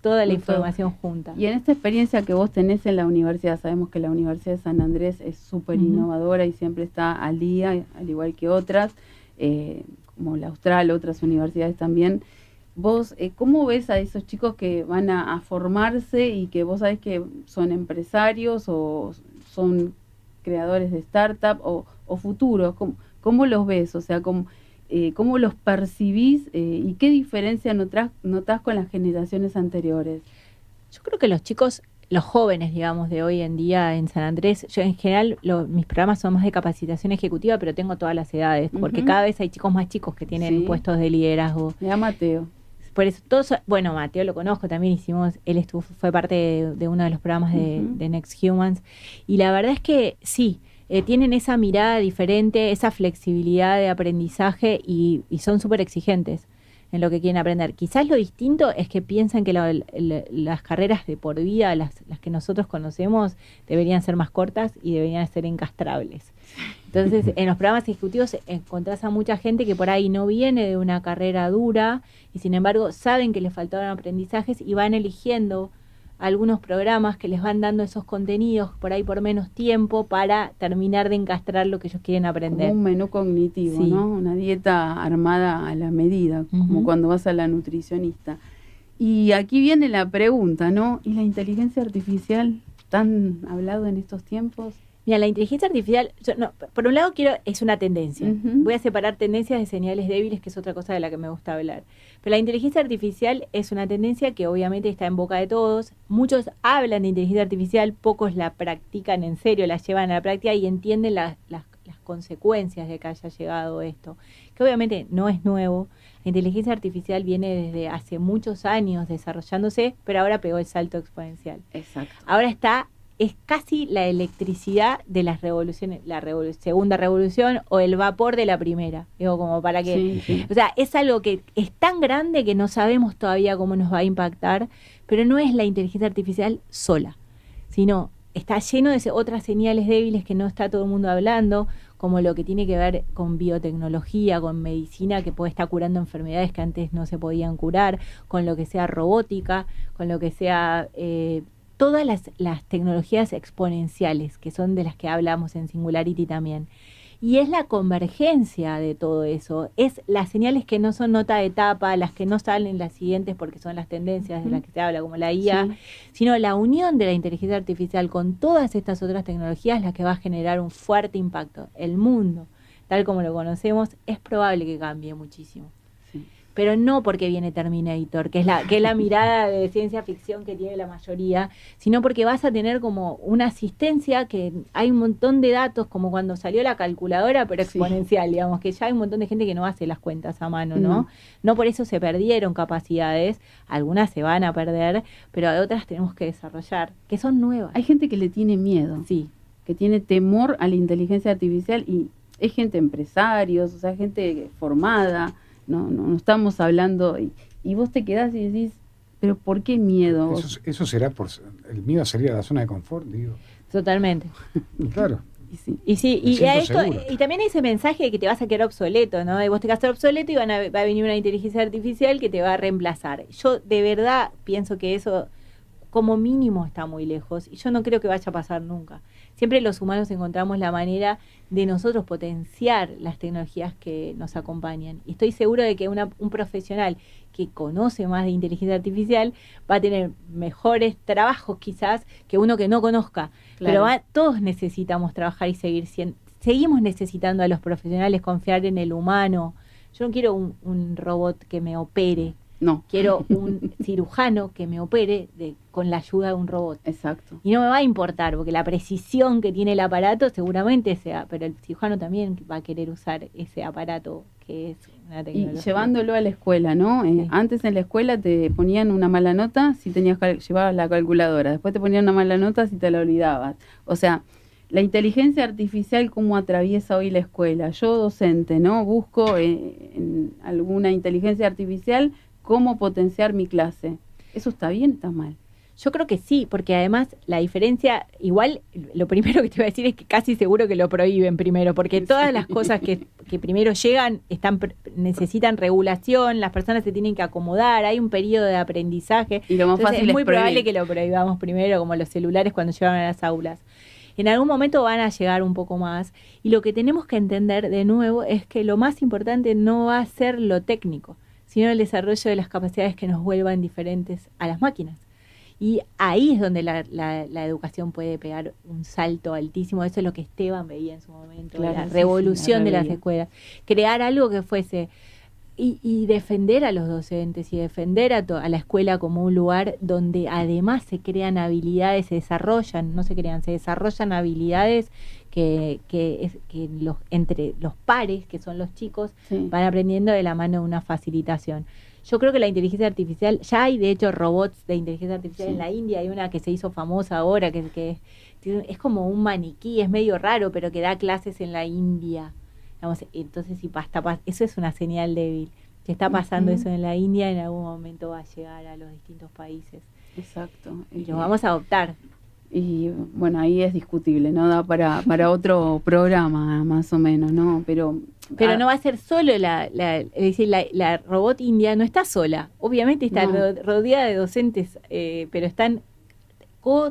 toda la información junta. Y en esta experiencia que vos tenés en la universidad, sabemos que la Universidad de San Andrés es súper innovadora y siempre está al día, al igual que otras, como la Austral, otras universidades también. Vos, ¿cómo ves a esos chicos que van a formarse y que vos sabés que son empresarios o son creadores de startup o futuros? ¿Cómo los ves? O sea, ¿cómo los percibís y qué diferencia notás con las generaciones anteriores? Yo creo que los chicos, los jóvenes, digamos, de hoy en día en San Andrés, yo en general, mis programas son más de capacitación ejecutiva, pero tengo todas las edades, porque cada vez hay chicos más chicos que tienen puestos de liderazgo. Mira, Mateo. Por eso, bueno, Mateo lo conozco, también él fue parte de uno de los programas de Next Humans, y la verdad es que sí, tienen esa mirada diferente, esa flexibilidad de aprendizaje y son súper exigentes en lo que quieren aprender. Quizás lo distinto es que piensan que las carreras de por vida, las que nosotros conocemos, deberían ser más cortas y deberían ser encastrables. Entonces, en los programas ejecutivos encontrás a mucha gente que por ahí no viene de una carrera dura y sin embargo saben que les faltaron aprendizajes y van eligiendo algunos programas que les van dando esos contenidos por ahí por menos tiempo para terminar de encastrar lo que ellos quieren aprender. Como un menú cognitivo, ¿no? Una dieta armada a la medida, como cuando vas a la nutricionista. Y aquí viene la pregunta, ¿no? ¿Y la inteligencia artificial tan hablado en estos tiempos? Mira, la inteligencia artificial, por un lado es una tendencia. Voy a separar tendencias de señales débiles, que es otra cosa de la que me gusta hablar. Pero la inteligencia artificial es una tendencia que obviamente está en boca de todos. Muchos hablan de inteligencia artificial, pocos la practican en serio, la llevan a la práctica y entienden las consecuencias de que haya llegado esto. Que obviamente no es nuevo. La inteligencia artificial viene desde hace muchos años desarrollándose, pero ahora pegó el salto exponencial. Exacto. Ahora es casi la electricidad de las revoluciones, segunda revolución o el vapor de la primera. Digo, como para que... Sí. O sea, es algo que es tan grande que no sabemos todavía cómo nos va a impactar, pero no es la inteligencia artificial sola, sino está lleno de otras señales débiles que no está todo el mundo hablando, como lo que tiene que ver con biotecnología, con medicina que puede estar curando enfermedades que antes no se podían curar, con lo que sea robótica, con lo que sea... todas las tecnologías exponenciales, que son de las que hablamos en Singularity también. Y es la convergencia de todo eso, es las señales que no son nota de tapa, las que no salen las siguientes porque son las tendencias de las que se habla, como la IA, sino la unión de la inteligencia artificial con todas estas otras tecnologías, la que va a generar un fuerte impacto. El mundo, tal como lo conocemos, es probable que cambie muchísimo. Pero no porque viene Terminator, que es la mirada de ciencia ficción que tiene la mayoría, sino porque vas a tener como una asistencia, que hay un montón de datos, como cuando salió la calculadora, pero exponencial, digamos, que ya hay un montón de gente que no hace las cuentas a mano, ¿no? No por eso se perdieron capacidades, algunas se van a perder, pero otras tenemos que desarrollar, que son nuevas. Hay gente que le tiene miedo, que tiene temor a la inteligencia artificial, y es gente empresarios, o sea, gente formada. No estamos hablando, y vos te quedás y decís, pero ¿por qué miedo? Eso será por el miedo a salir a la zona de confort, digo. Totalmente. Claro. Y también ese mensaje de que te vas a quedar obsoleto, ¿no? Y vos te vas a quedar obsoleto y va a venir una inteligencia artificial que te va a reemplazar. Yo de verdad pienso que eso como mínimo está muy lejos, y yo no creo que vaya a pasar nunca. Siempre los humanos encontramos la manera de nosotros potenciar las tecnologías que nos acompañan. Y estoy seguro de que un profesional que conoce más de inteligencia artificial va a tener mejores trabajos quizás que uno que no conozca. Claro. Pero todos necesitamos trabajar y seguimos necesitando a los profesionales confiar en el humano. Yo no quiero un robot que me opere. No. Quiero un cirujano que me opere con la ayuda de un robot. Exacto. Y no me va a importar, porque la precisión que tiene el aparato seguramente sea, pero el cirujano también va a querer usar ese aparato que es una tecnología. Y llevándolo a la escuela, ¿no? Antes en la escuela te ponían una mala nota si llevabas la calculadora, después te ponían una mala nota si te la olvidabas. O sea, la inteligencia artificial, ¿cómo atraviesa hoy la escuela? Yo, docente, ¿no? Busco en alguna inteligencia artificial cómo potenciar mi clase. ¿Eso está bien o está mal? Yo creo que sí, porque además la diferencia, igual lo primero que te voy a decir es que casi seguro que lo prohíben primero, porque todas las cosas que primero llegan necesitan regulación, las personas se tienen que acomodar, hay un periodo de aprendizaje. Y lo más fácil es muy probable que lo prohibamos primero, como los celulares cuando llegan a las aulas. En algún momento van a llegar un poco más, y lo que tenemos que entender de nuevo es que lo más importante no va a ser lo técnico, sino el desarrollo de las capacidades que nos vuelvan diferentes a las máquinas. Y ahí es donde la educación puede pegar un salto altísimo. Eso es lo que Esteban veía en su momento, claro, la revolución de las escuelas. Crear algo que fuese... Y defender a los docentes y defender a la escuela como un lugar donde además se crean habilidades, se desarrollan habilidades que entre los pares, que son los chicos, van aprendiendo de la mano de una facilitación. Yo creo que la inteligencia artificial, ya hay de hecho robots de inteligencia artificial en la India, hay una que se hizo famosa ahora, que es como un maniquí, es medio raro, pero que da clases en la India. Digamos, entonces, eso es una señal débil. Si está pasando eso en la India, en algún momento va a llegar a los distintos países. Exacto. Y lo vamos a adoptar. Y bueno, ahí es discutible, ¿no? Da para otro programa, más o menos, ¿no? Pero no va a ser solo es decir, la robot india no está sola. Obviamente está rodeada de docentes, pero están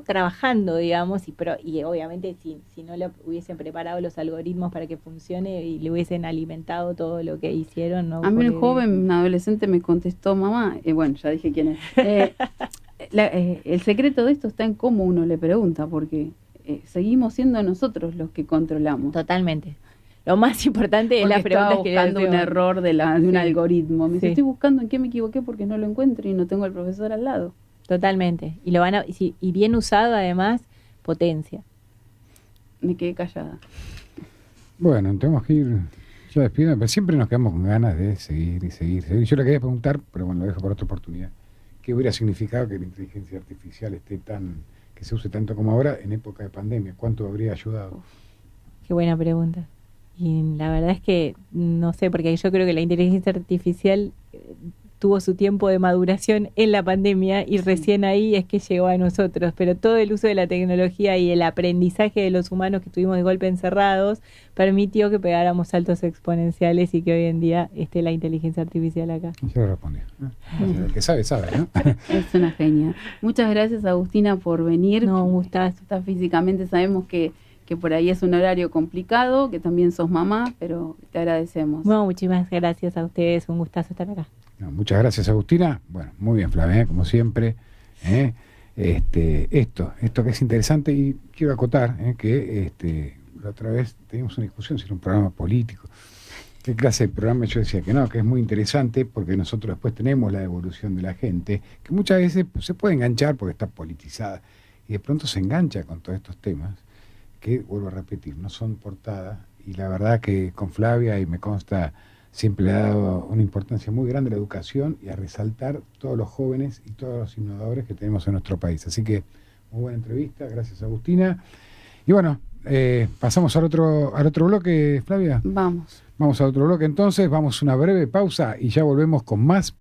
trabajando, digamos, y obviamente si no le hubiesen preparado los algoritmos para que funcione y le hubiesen alimentado todo lo que hicieron, ¿no? A mí un adolescente me contestó, mamá, bueno, ya dije quién es, el secreto de esto está en cómo uno le pregunta, porque seguimos siendo nosotros los que controlamos. Totalmente. Lo más importante es Porque las preguntas que buscando un error de un algoritmo. Me dice, Sí. estoy buscando en qué me equivoqué porque no lo encuentro y no tengo al profesor al lado. Totalmente. Y y bien usado además, potencia. Me quedé callada. Bueno, tenemos que ir ya despidiendo, pero siempre nos quedamos con ganas de seguir y seguir. Yo le quería preguntar, pero bueno, lo dejo para otra oportunidad. ¿Qué hubiera significado que la inteligencia artificial que se use tanto como ahora en época de pandemia? ¿Cuánto habría ayudado? Qué buena pregunta. Y la verdad es que no sé, porque yo creo que la inteligencia artificial tuvo su tiempo de maduración en la pandemia y recién ahí es que llegó a nosotros, pero todo el uso de la tecnología y el aprendizaje de los humanos que estuvimos de golpe encerrados permitió que pegáramos saltos exponenciales y que hoy en día esté la inteligencia artificial acá. Yo lo respondí. El que sabe, sabe, ¿no? Es una genia. Muchas gracias, Agustina, por venir. No, un gustazo. Físicamente sabemos que por ahí es un horario complicado, que también sos mamá, pero te agradecemos. No, muchísimas gracias a ustedes, un gustazo estar acá. No, muchas gracias, Agustina. Bueno, muy bien, Flavia, como siempre. Esto que es interesante, y quiero acotar que la otra vez teníamos una discusión si era un programa político. ¿Qué clase de programa? Yo decía que no, que es muy interesante porque nosotros después tenemos la evolución de la gente, que muchas veces se puede enganchar porque está politizada y de pronto se engancha con todos estos temas que, vuelvo a repetir, no son portada, y la verdad que con Flavia, y me consta, siempre le ha dado una importancia muy grande a la educación y a resaltar todos los jóvenes y todos los innovadores que tenemos en nuestro país. Así que muy buena entrevista, gracias Agustina. Y bueno, pasamos al otro bloque, Flavia. Vamos al otro bloque entonces, vamos a una breve pausa y ya volvemos con más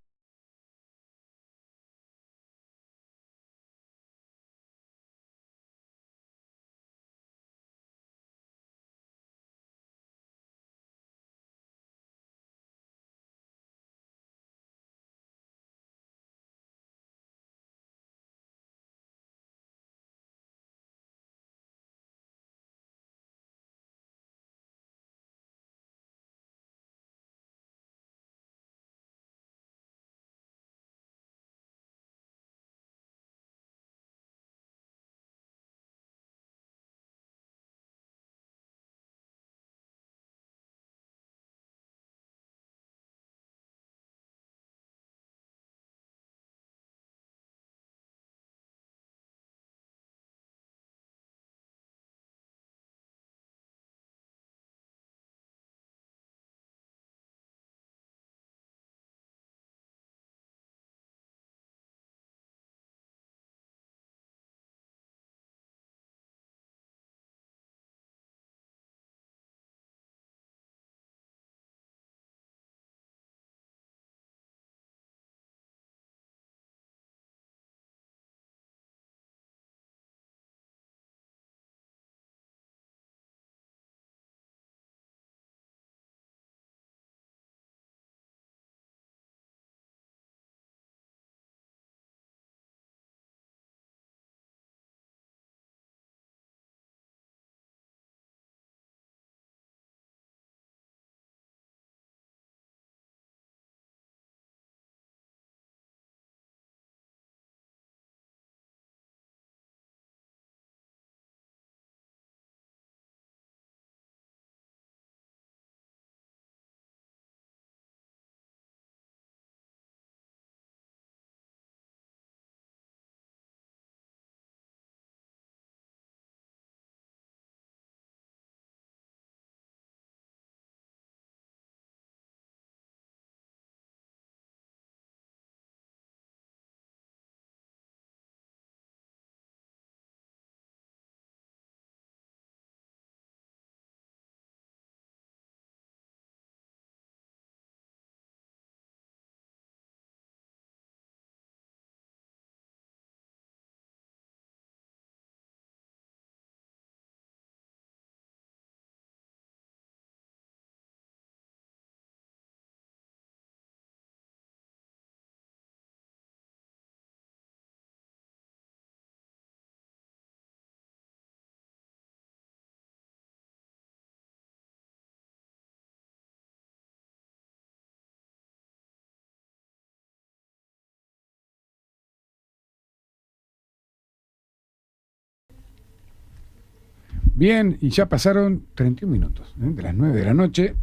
Bien, y ya pasaron 31 minutos, de las 9 de la noche,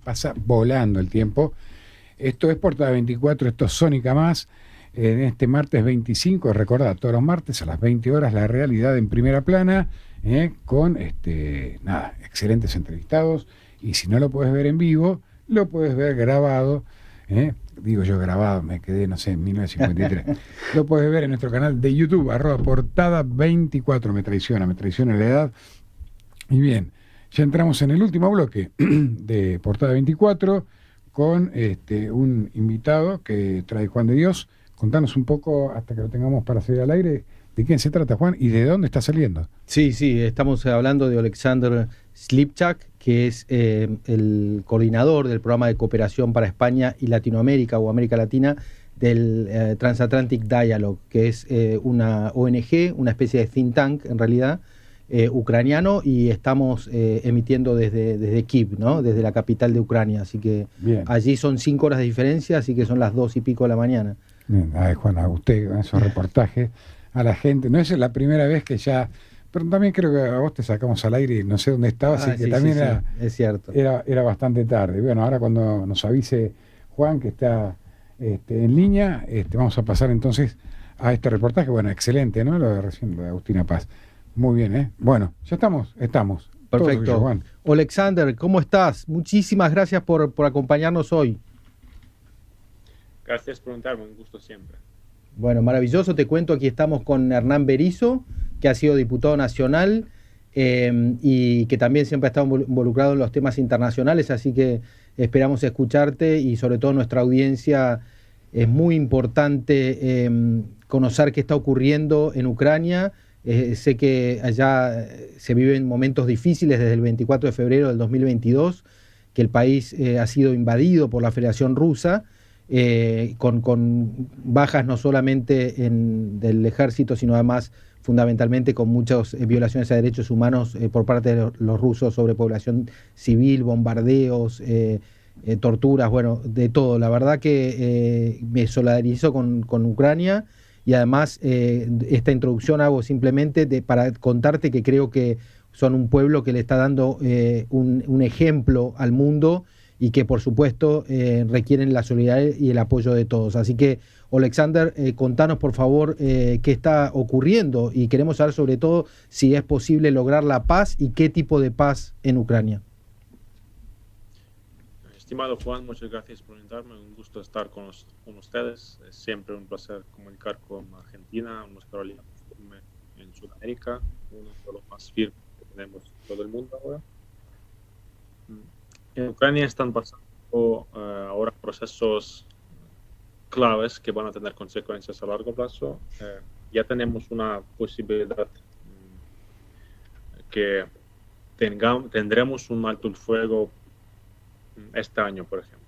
pasa volando el tiempo. Esto es Portada 24, esto es Sónica Más, en este martes 25, recordad, todos los martes a las 20 horas, la realidad en primera plana, con excelentes entrevistados, y si no lo puedes ver en vivo, lo puedes ver grabado, digo yo grabado, me quedé, no sé, en 1953. Lo puedes ver en nuestro canal de YouTube, @portada24, me traiciona la edad. Y bien, ya entramos en el último bloque de Portada 24 con un invitado que trae Juan de Dios. Contanos un poco, hasta que lo tengamos para salir al aire, de quién se trata, Juan, y de dónde está saliendo. Sí, estamos hablando de Alexander Slipchak, que es el coordinador del programa de cooperación para España y Latinoamérica o América Latina del Transatlantic Dialogue, que es una ONG, una especie de think tank en realidad, ucraniano, y estamos emitiendo desde Kiev, ¿no? Desde la capital de Ucrania, así que bien. Allí son 5 horas de diferencia, así que son las 2 y pico de la mañana. Bien, Juan, a usted con esos reportajes, a la gente, no es la primera vez que ya, pero también creo que a vos te sacamos al aire y no sé dónde estabas, así que también es cierto. Era bastante tarde. Bueno, ahora cuando nos avise Juan que está en línea, vamos a pasar entonces a este reportaje. Bueno, excelente, ¿no? Lo de Agustina Paz. Muy bien, Bueno, ya estamos. Perfecto. Tuyo, Juan. Alexander, ¿cómo estás? Muchísimas gracias por acompañarnos hoy. Gracias por preguntarme, un gusto siempre. Bueno, maravilloso, te cuento, aquí estamos con Hernán Berizo, que ha sido diputado nacional y que también siempre ha estado involucrado en los temas internacionales, así que esperamos escucharte, y sobre todo nuestra audiencia es muy importante conocer qué está ocurriendo en Ucrania. Sé que allá se viven momentos difíciles desde el 24 de febrero del 2022, que el país ha sido invadido por la Federación Rusa, con bajas no solamente del ejército, sino además fundamentalmente con muchas violaciones a derechos humanos por parte de los rusos sobre población civil, bombardeos, torturas, bueno, de todo. La verdad que me solidarizo con Ucrania, y además esta introducción hago simplemente para contarte que creo que son un pueblo que le está dando un ejemplo al mundo, y que por supuesto requieren la solidaridad y el apoyo de todos. Así que, Alexander, contanos por favor qué está ocurriendo, y queremos saber sobre todo si es posible lograr la paz y qué tipo de paz en Ucrania. Estimado Juan, muchas gracias por invitarme, un gusto estar con ustedes. Es siempre un placer comunicar con Argentina, nuestro aliado en Sudamérica, uno de los más firmes que tenemos en todo el mundo ahora. En Ucrania están pasando ahora procesos claves que van a tener consecuencias a largo plazo. Ya tenemos una posibilidad que tendremos un alto el fuego este año, por ejemplo.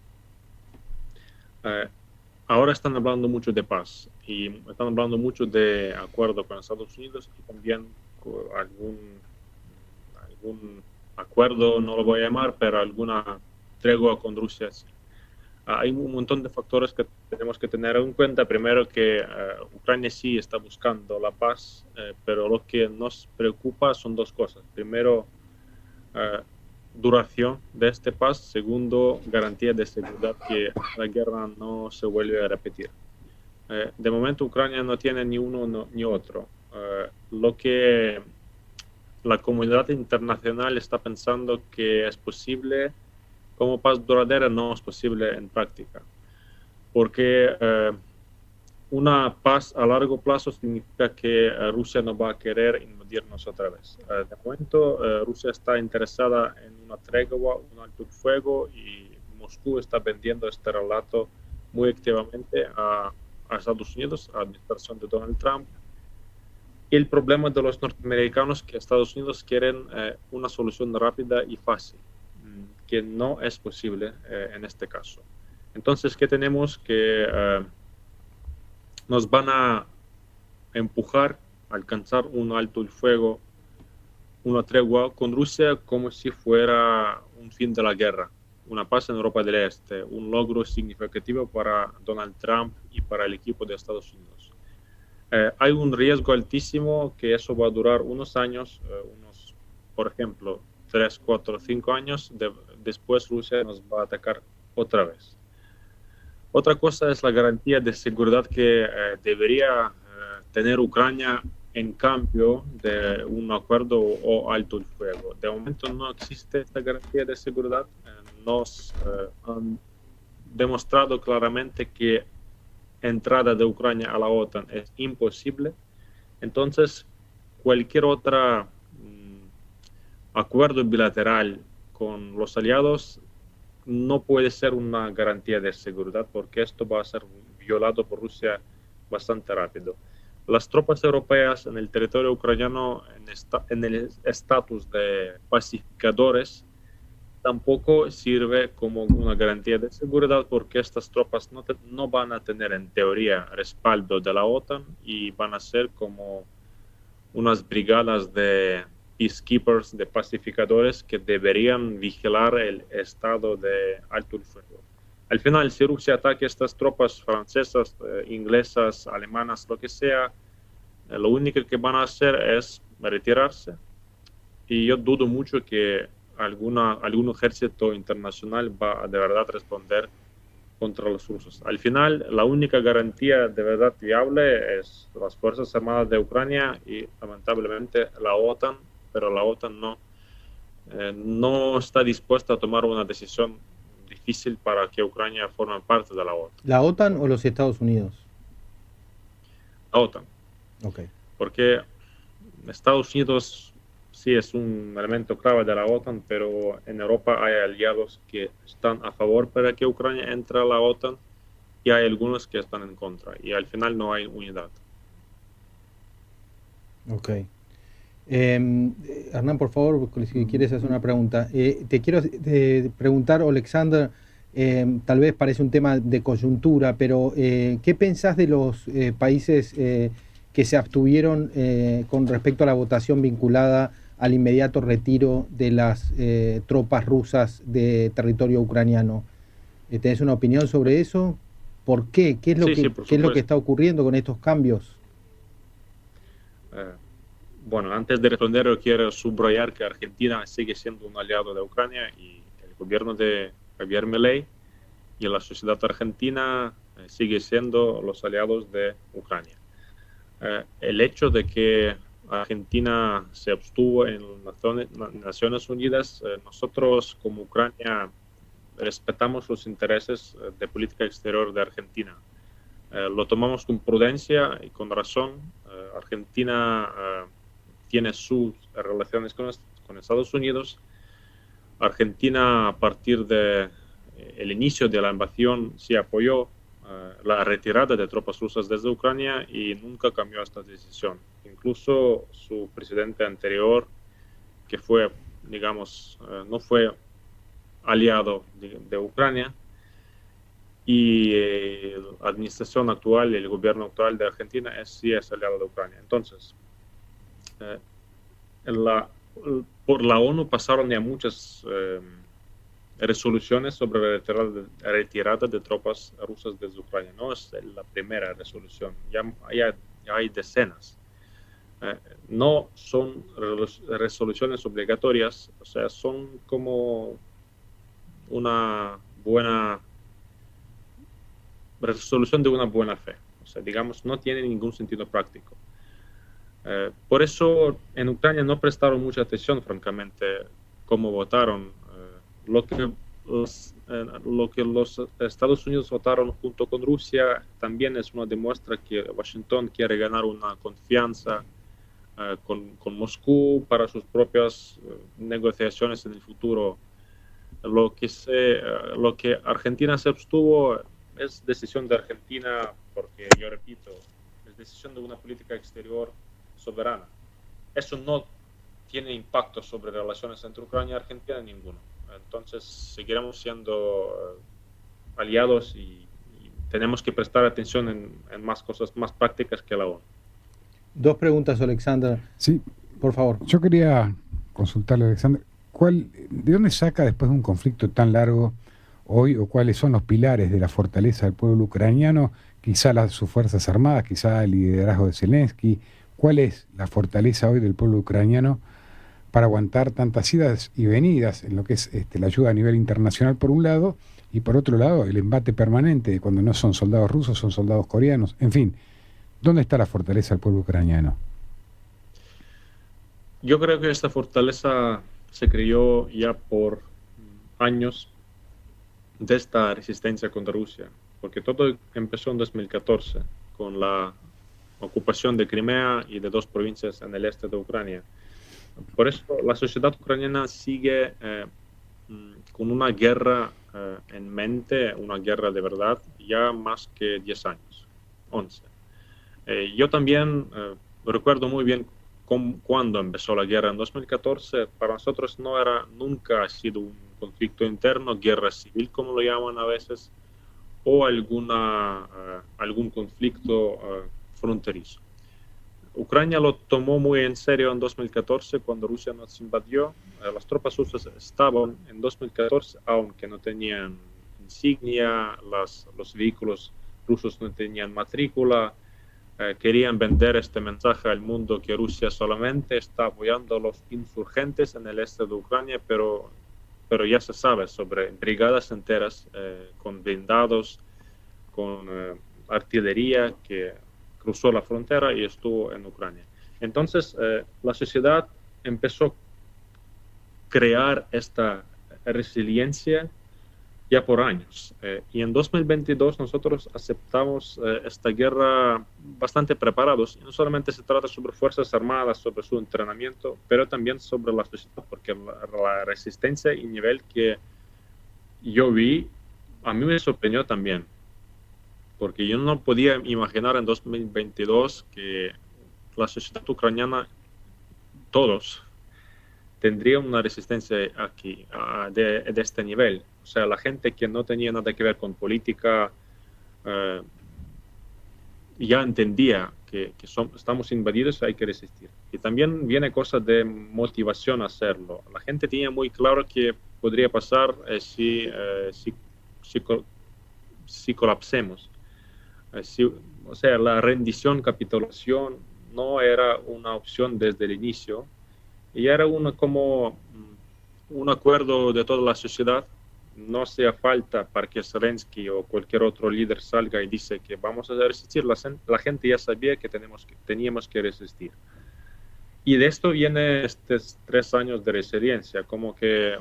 Ahora están hablando mucho de paz, y están hablando mucho de acuerdo con Estados Unidos, y también con algún acuerdo, no lo voy a llamar, pero alguna tregua con Rusia. Hay un montón de factores que tenemos que tener en cuenta. Primero, que Ucrania sí está buscando la paz, pero lo que nos preocupa son 2 cosas. Primero, duración de esta paz. Segundo, garantía de seguridad, que la guerra no se vuelve a repetir. De momento Ucrania no tiene ni uno ni otro. Lo que la comunidad internacional está pensando que es posible como paz duradera, no es posible en práctica, porque una paz a largo plazo significa que Rusia no va a querer invadirnos otra vez. De momento Rusia está interesada en una tregua, un alto el fuego, y Moscú está vendiendo este relato muy activamente a Estados Unidos, a la administración de Donald Trump. Y el problema de los norteamericanos es que Estados Unidos quieren una solución rápida y fácil, que no es posible en este caso. Entonces, ¿qué tenemos? Que nos van a empujar a alcanzar un alto el fuego, una tregua con Rusia, como si fuera un fin de la guerra, una paz en Europa del Este, un logro significativo para Donald Trump y para el equipo de Estados Unidos. Hay un riesgo altísimo que eso va a durar unos años, unos por ejemplo, 3, 4, 5 años, después Rusia nos va a atacar otra vez. Otra cosa es la garantía de seguridad que debería tener Ucrania en cambio de un acuerdo o alto el fuego. De momento no existe esta garantía de seguridad. Nos han demostrado claramente que entrada de Ucrania a la OTAN es imposible. Entonces, cualquier otro acuerdo bilateral con los aliados no puede ser una garantía de seguridad, porque esto va a ser violado por Rusia bastante rápido. Las tropas europeas en el territorio ucraniano, en el estatus de pacificadores, tampoco sirve como una garantía de seguridad, porque estas tropas no van a tener en teoría respaldo de la OTAN y van a ser como unas brigadas de peacekeepers, de pacificadores que deberían vigilar el estado de alto el fuego. Al final, si Rusia ataca estas tropas francesas, inglesas, alemanas, lo que sea, lo único que van a hacer es retirarse. Y yo dudo mucho que algún ejército internacional va a de verdad responder contra los rusos. Al final, la única garantía de verdad viable es las Fuerzas Armadas de Ucrania y lamentablemente la OTAN, pero la OTAN no está dispuesta a tomar una decisión difícil para que Ucrania forme parte de la OTAN. ¿La OTAN o los Estados Unidos? La OTAN. Okay. Porque Estados Unidos sí es un elemento clave de la OTAN, pero en Europa hay aliados que están a favor para que Ucrania entre a la OTAN y hay algunos que están en contra. Y al final no hay unidad. Ok. Hernán, por favor, si quieres hacer una pregunta. Te quiero preguntar, Alexander, tal vez parece un tema de coyuntura, pero ¿qué pensás de los países que se abstuvieron con respecto a la votación vinculada al inmediato retiro de las tropas rusas de territorio ucraniano? ¿Tenés una opinión sobre eso? ¿Por qué? ¿Qué es lo que está ocurriendo con estos cambios? Bueno, antes de responder, yo quiero subrayar que Argentina sigue siendo un aliado de Ucrania y el gobierno de Javier Milei y la sociedad argentina sigue siendo los aliados de Ucrania. El hecho de que Argentina se abstuvo en las Naciones Unidas, nosotros como Ucrania respetamos los intereses de política exterior de Argentina. Lo tomamos con prudencia y con razón. Argentina tiene sus relaciones con Estados Unidos. Argentina, a partir del inicio de la invasión, sí apoyó la retirada de tropas rusas desde Ucrania y nunca cambió esta decisión. Incluso su presidente anterior, que fue, digamos, no fue aliado de Ucrania, y la administración actual, el gobierno actual de Argentina sí es aliado de Ucrania. Entonces, por la ONU pasaron ya muchas resoluciones sobre la retirada de tropas rusas desde Ucrania. No es la primera resolución, ya hay decenas. No son resoluciones obligatorias, o sea, son como una buena resolución de una buena fe. O sea, digamos, no tiene ningún sentido práctico. Por eso en Ucrania no prestaron mucha atención, francamente, cómo votaron. Lo que los Estados Unidos votaron junto con Rusia también es una demuestra que Washington quiere ganar una confianza con Moscú para sus propias negociaciones en el futuro. Lo que Argentina se abstuvo es decisión de Argentina, porque yo repito, es decisión de una política exterior soberana. Eso no tiene impacto sobre relaciones entre Ucrania y Argentina, ninguno. Entonces seguiremos siendo aliados y tenemos que prestar atención en más cosas más prácticas que la ONU. Dos preguntas, Alexander. Sí, por favor. Yo quería consultarle, Alexander, ¿de dónde saca, después de un conflicto tan largo hoy, o cuáles son los pilares de la fortaleza del pueblo ucraniano? Quizá sus fuerzas armadas, quizá el liderazgo de Zelensky. ¿Cuál es la fortaleza hoy del pueblo ucraniano para aguantar tantas idas y venidas en lo que es la ayuda a nivel internacional por un lado, y por otro lado el embate permanente cuando no son soldados rusos, son soldados coreanos. En fin, ¿dónde está la fortaleza del pueblo ucraniano? Yo creo que esta fortaleza se creó ya por años de esta resistencia contra Rusia, porque todo empezó en 2014 con la ocupación de Crimea y de 2 provincias en el este de Ucrania. Por eso la sociedad ucraniana sigue con una guerra en mente, una guerra de verdad, ya más que 10 años, 11. Yo también recuerdo muy bien cuando empezó la guerra en 2014. Para nosotros nunca ha sido un conflicto interno, guerra civil como lo llaman a veces, o algún conflicto fronterizo. Ucrania lo tomó muy en serio en 2014 cuando Rusia nos invadió. Las tropas rusas estaban en 2014, aunque no tenían insignia, los vehículos rusos no tenían matrícula. Querían vender este mensaje al mundo que Rusia solamente está apoyando a los insurgentes en el este de Ucrania, pero ya se sabe sobre brigadas enteras con blindados, con artillería que cruzó la frontera y estuvo en Ucrania. Entonces, la sociedad empezó a crear esta resiliencia ya por años. Y en 2022 nosotros aceptamos esta guerra bastante preparados. Y no solamente se trata sobre Fuerzas Armadas, sobre su entrenamiento, pero también sobre la sociedad, porque la resistencia y nivel que yo vi, a mí me sorprendió también. Porque yo no podía imaginar en 2022 que la sociedad ucraniana, todos, tendría una resistencia aquí, de este nivel. O sea, la gente que no tenía nada que ver con política ya entendía que estamos invadidos y hay que resistir. Y también viene cosa de motivación a hacerlo. La gente tenía muy claro que podría pasar si colapsemos. O sea, la rendición, capitulación no era una opción desde el inicio, y era como un acuerdo de toda la sociedad. No hacía falta para que Zelensky o cualquier otro líder salga y dice que vamos a resistir. La gente ya sabía que teníamos que resistir. Y de esto viene estos 3 años de resiliencia, como que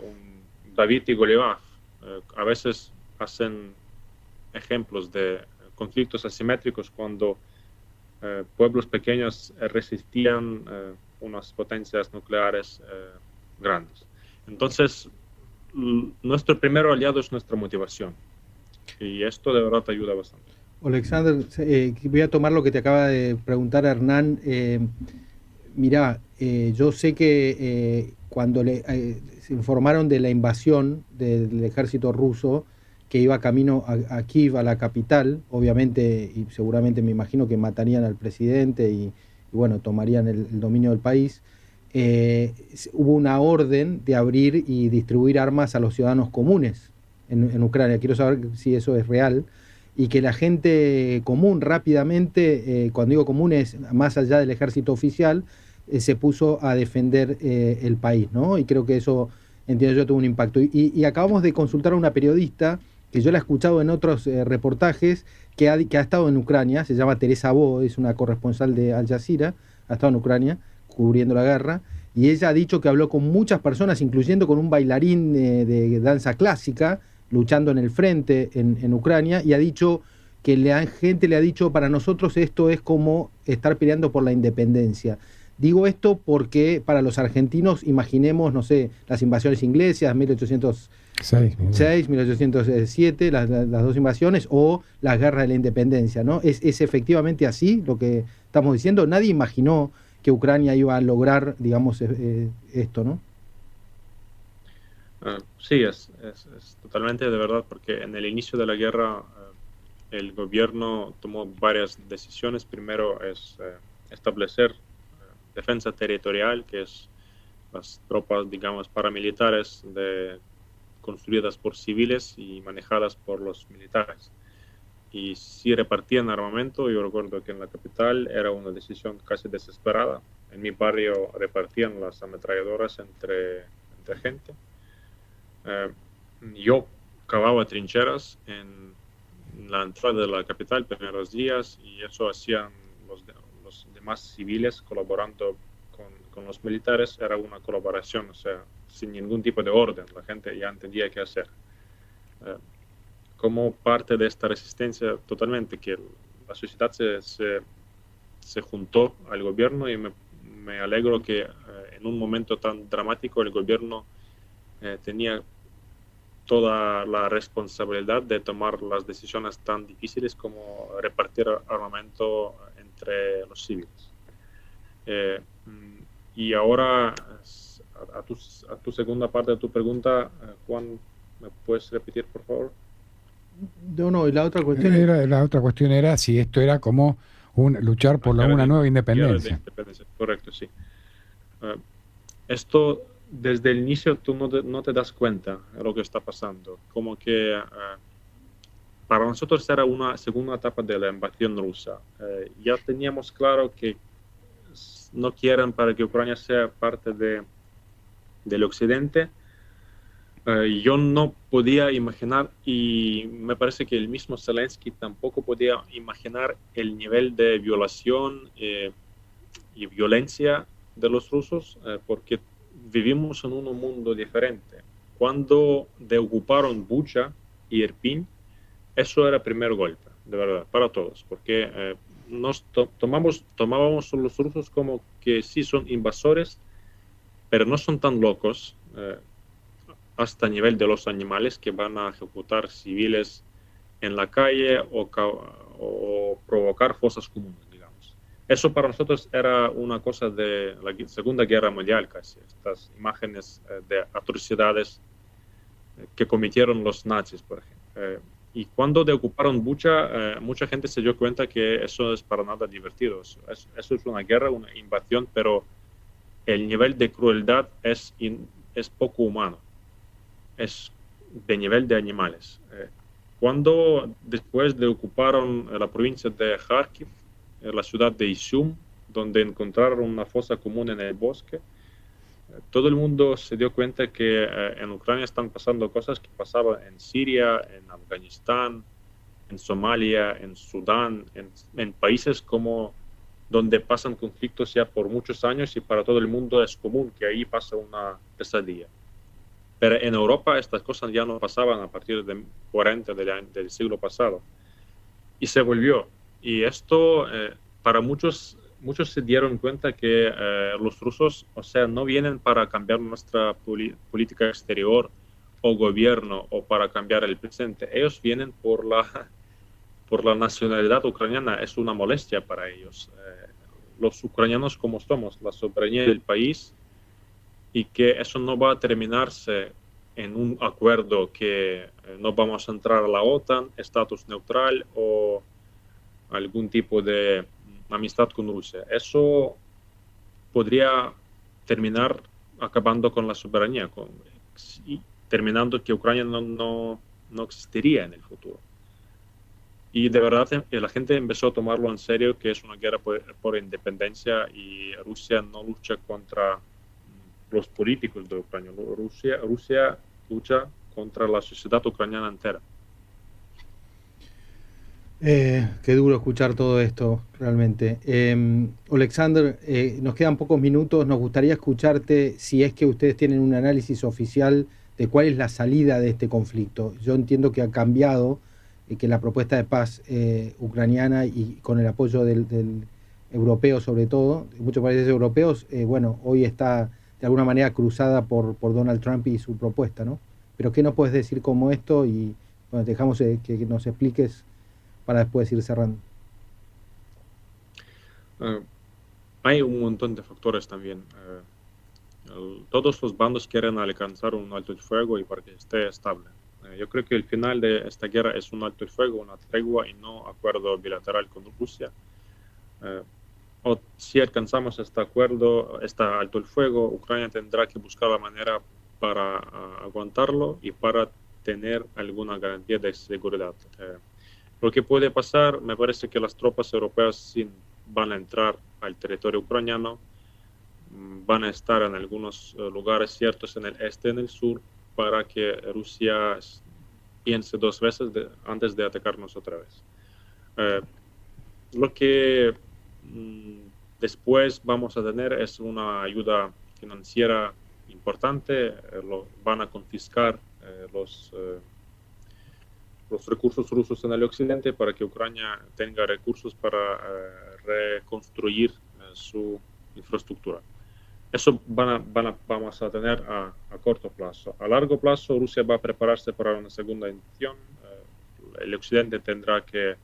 David y Goliat a veces hacen ejemplos de conflictos asimétricos cuando pueblos pequeños resistían unas potencias nucleares grandes. Entonces, nuestro primer aliado es nuestra motivación, y esto de verdad te ayuda bastante. Alexander, voy a tomar lo que te acaba de preguntar Hernán. Mirá, yo sé que cuando se informaron de la invasión del ejército ruso, que iba camino a Kiev, a la capital, obviamente, y seguramente me imagino que matarían al presidente y bueno, tomarían el dominio del país, hubo una orden de abrir y distribuir armas a los ciudadanos comunes en Ucrania. Quiero saber si eso es real, y que la gente común rápidamente, cuando digo común es más allá del ejército oficial, se puso a defender el país, ¿no? Y creo que eso, entiendo yo, tuvo un impacto. Y acabamos de consultar a una periodista que yo la he escuchado en otros reportajes, que ha estado en Ucrania, se llama Teresa Bo, es una corresponsal de Al Jazeera, ha estado en Ucrania cubriendo la guerra, y ella ha dicho que habló con muchas personas, incluyendo con un bailarín de danza clásica, luchando en el frente en Ucrania, y ha dicho que gente le ha dicho, para nosotros esto es como estar peleando por la independencia. Digo esto porque para los argentinos, imaginemos, no sé, las invasiones inglesas, 1806, 1807, las 2 invasiones, o las guerras de la independencia, ¿no? ¿Es efectivamente así lo que estamos diciendo? Nadie imaginó que Ucrania iba a lograr, digamos, esto, ¿no? Sí, es totalmente de verdad, porque en el inicio de la guerra el gobierno tomó varias decisiones. Primero es establecer defensa territorial, que es las tropas, digamos, paramilitares construidas por civiles y manejadas por los militares. Y si repartían armamento, yo recuerdo que en la capital era una decisión casi desesperada. en mi barrio repartían las ametralladoras entre gente. Yo cavaba trincheras en la entrada de la capital primeros días, y eso hacían los demás civiles colaborando con los militares. Era una colaboración, o sea, sin ningún tipo de orden. La gente ya entendía qué hacer. Como parte de esta resistencia totalmente, que la sociedad se juntó al gobierno, y me alegro que en un momento tan dramático el gobierno tenía toda la responsabilidad de tomar las decisiones tan difíciles como repartir armamento entre los civiles. Y ahora, a tu segunda parte de tu pregunta, Juan, ¿me puedes repetir, por favor? No, y la otra cuestión la otra cuestión era si esto era como luchar por una nueva independencia. Correcto, sí. Esto, desde el inicio, tú no te das cuenta de lo que está pasando. Como que para nosotros era una segunda etapa de la invasión rusa. Ya teníamos claro que no quieren para que Ucrania sea parte del occidente. Yo no podía imaginar, y me parece que el mismo Zelensky tampoco podía imaginar el nivel de violación y violencia de los rusos, porque vivimos en un mundo diferente. Cuando ocuparon Bucha y Irpin, eso era el primer golpe, de verdad, para todos, porque nos tomábamos a los rusos como que sí son invasores, pero no son tan locos, hasta el nivel de los animales que van a ejecutar civiles en la calle o provocar fosas comunes, digamos. Eso para nosotros era una cosa de la Segunda Guerra Mundial casi, estas imágenes de atrocidades que cometieron los nazis, por ejemplo. Y cuando ocuparon Bucha, mucha gente se dio cuenta que eso es para nada divertido. Eso es una guerra, una invasión, pero el nivel de crueldad es poco humano. Es de nivel de animales. Cuando después ocuparon la provincia de Kharkiv, la ciudad de Izum, donde encontraron una fosa común en el bosque, todo el mundo se dio cuenta que en Ucrania están pasando cosas que pasaban en Siria, en Afganistán, en Somalia, en Sudán, en países como donde pasan conflictos ya por muchos años, y para todo el mundo es común que ahí pasa una pesadilla. Pero en Europa estas cosas ya no pasaban a partir de 40 del siglo pasado. Y se volvió. Y esto, para muchos se dieron cuenta que los rusos, o sea, no vienen para cambiar nuestra política exterior o gobierno o para cambiar el presente. Ellos vienen por la nacionalidad ucraniana. Es una molestia para ellos. Los ucranianos como somos, la soberanía del país, y que eso no va a terminarse en un acuerdo que no vamos a entrar a la OTAN, estatus neutral o algún tipo de amistad con Rusia. Eso podría terminar acabando con la soberanía, y terminando que Ucrania no existiría en el futuro. Y de verdad la gente empezó a tomarlo en serio, que es una guerra por independencia, y Rusia no lucha contra los políticos de Ucrania. Rusia lucha contra la sociedad ucraniana entera. Qué duro escuchar todo esto, realmente. Alexander, nos quedan pocos minutos. Nos gustaría escucharte si es que ustedes tienen un análisis oficial de cuál es la salida de este conflicto. Yo entiendo que ha cambiado, que la propuesta de paz ucraniana, y con el apoyo del europeo sobre todo, de muchos países europeos, hoy está de alguna manera cruzada por Donald Trump y su propuesta, ¿no? Pero ¿qué nos puedes decir como esto? Y bueno, dejamos que nos expliques para después ir cerrando. Hay un montón de factores también. Todos los bandos quieren alcanzar un alto el fuego y para que esté estable. Yo creo que el final de esta guerra es un alto el fuego, una tregua y no acuerdo bilateral con Rusia. O si alcanzamos este acuerdo, este alto el fuego, Ucrania tendrá que buscar la manera para aguantarlo y para tener alguna garantía de seguridad. Lo que puede pasar, me parece que las tropas europeas sí van a entrar al territorio ucraniano, van a estar en algunos lugares ciertos en el este y en el sur para que Rusia piense dos veces antes de atacarnos otra vez. Lo que después vamos a tener es una ayuda financiera importante. Van a confiscar los recursos rusos en el occidente para que Ucrania tenga recursos para reconstruir su infraestructura. Eso vamos a tener a corto plazo. A largo plazo, Rusia va a prepararse para una segunda invasión. El occidente tendrá que,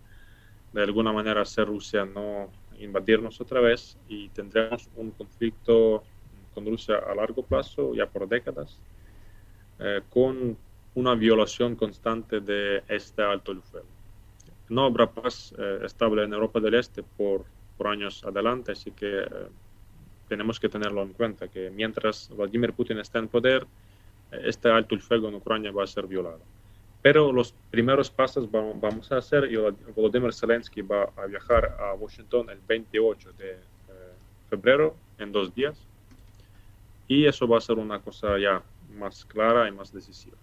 de alguna manera, hacer Rusia no invadirnos otra vez, y tendremos un conflicto con Rusia a largo plazo, ya por décadas, con una violación constante de este alto el fuego. No habrá paz estable en Europa del Este por años adelante, así que tenemos que tenerlo en cuenta, que mientras Vladimir Putin está en poder, este alto el fuego en Ucrania va a ser violado. Pero los primeros pasos vamos a hacer, y Volodymyr Zelensky va a viajar a Washington el 28 de febrero, en 2 días, y eso va a ser una cosa ya más clara y más decisiva.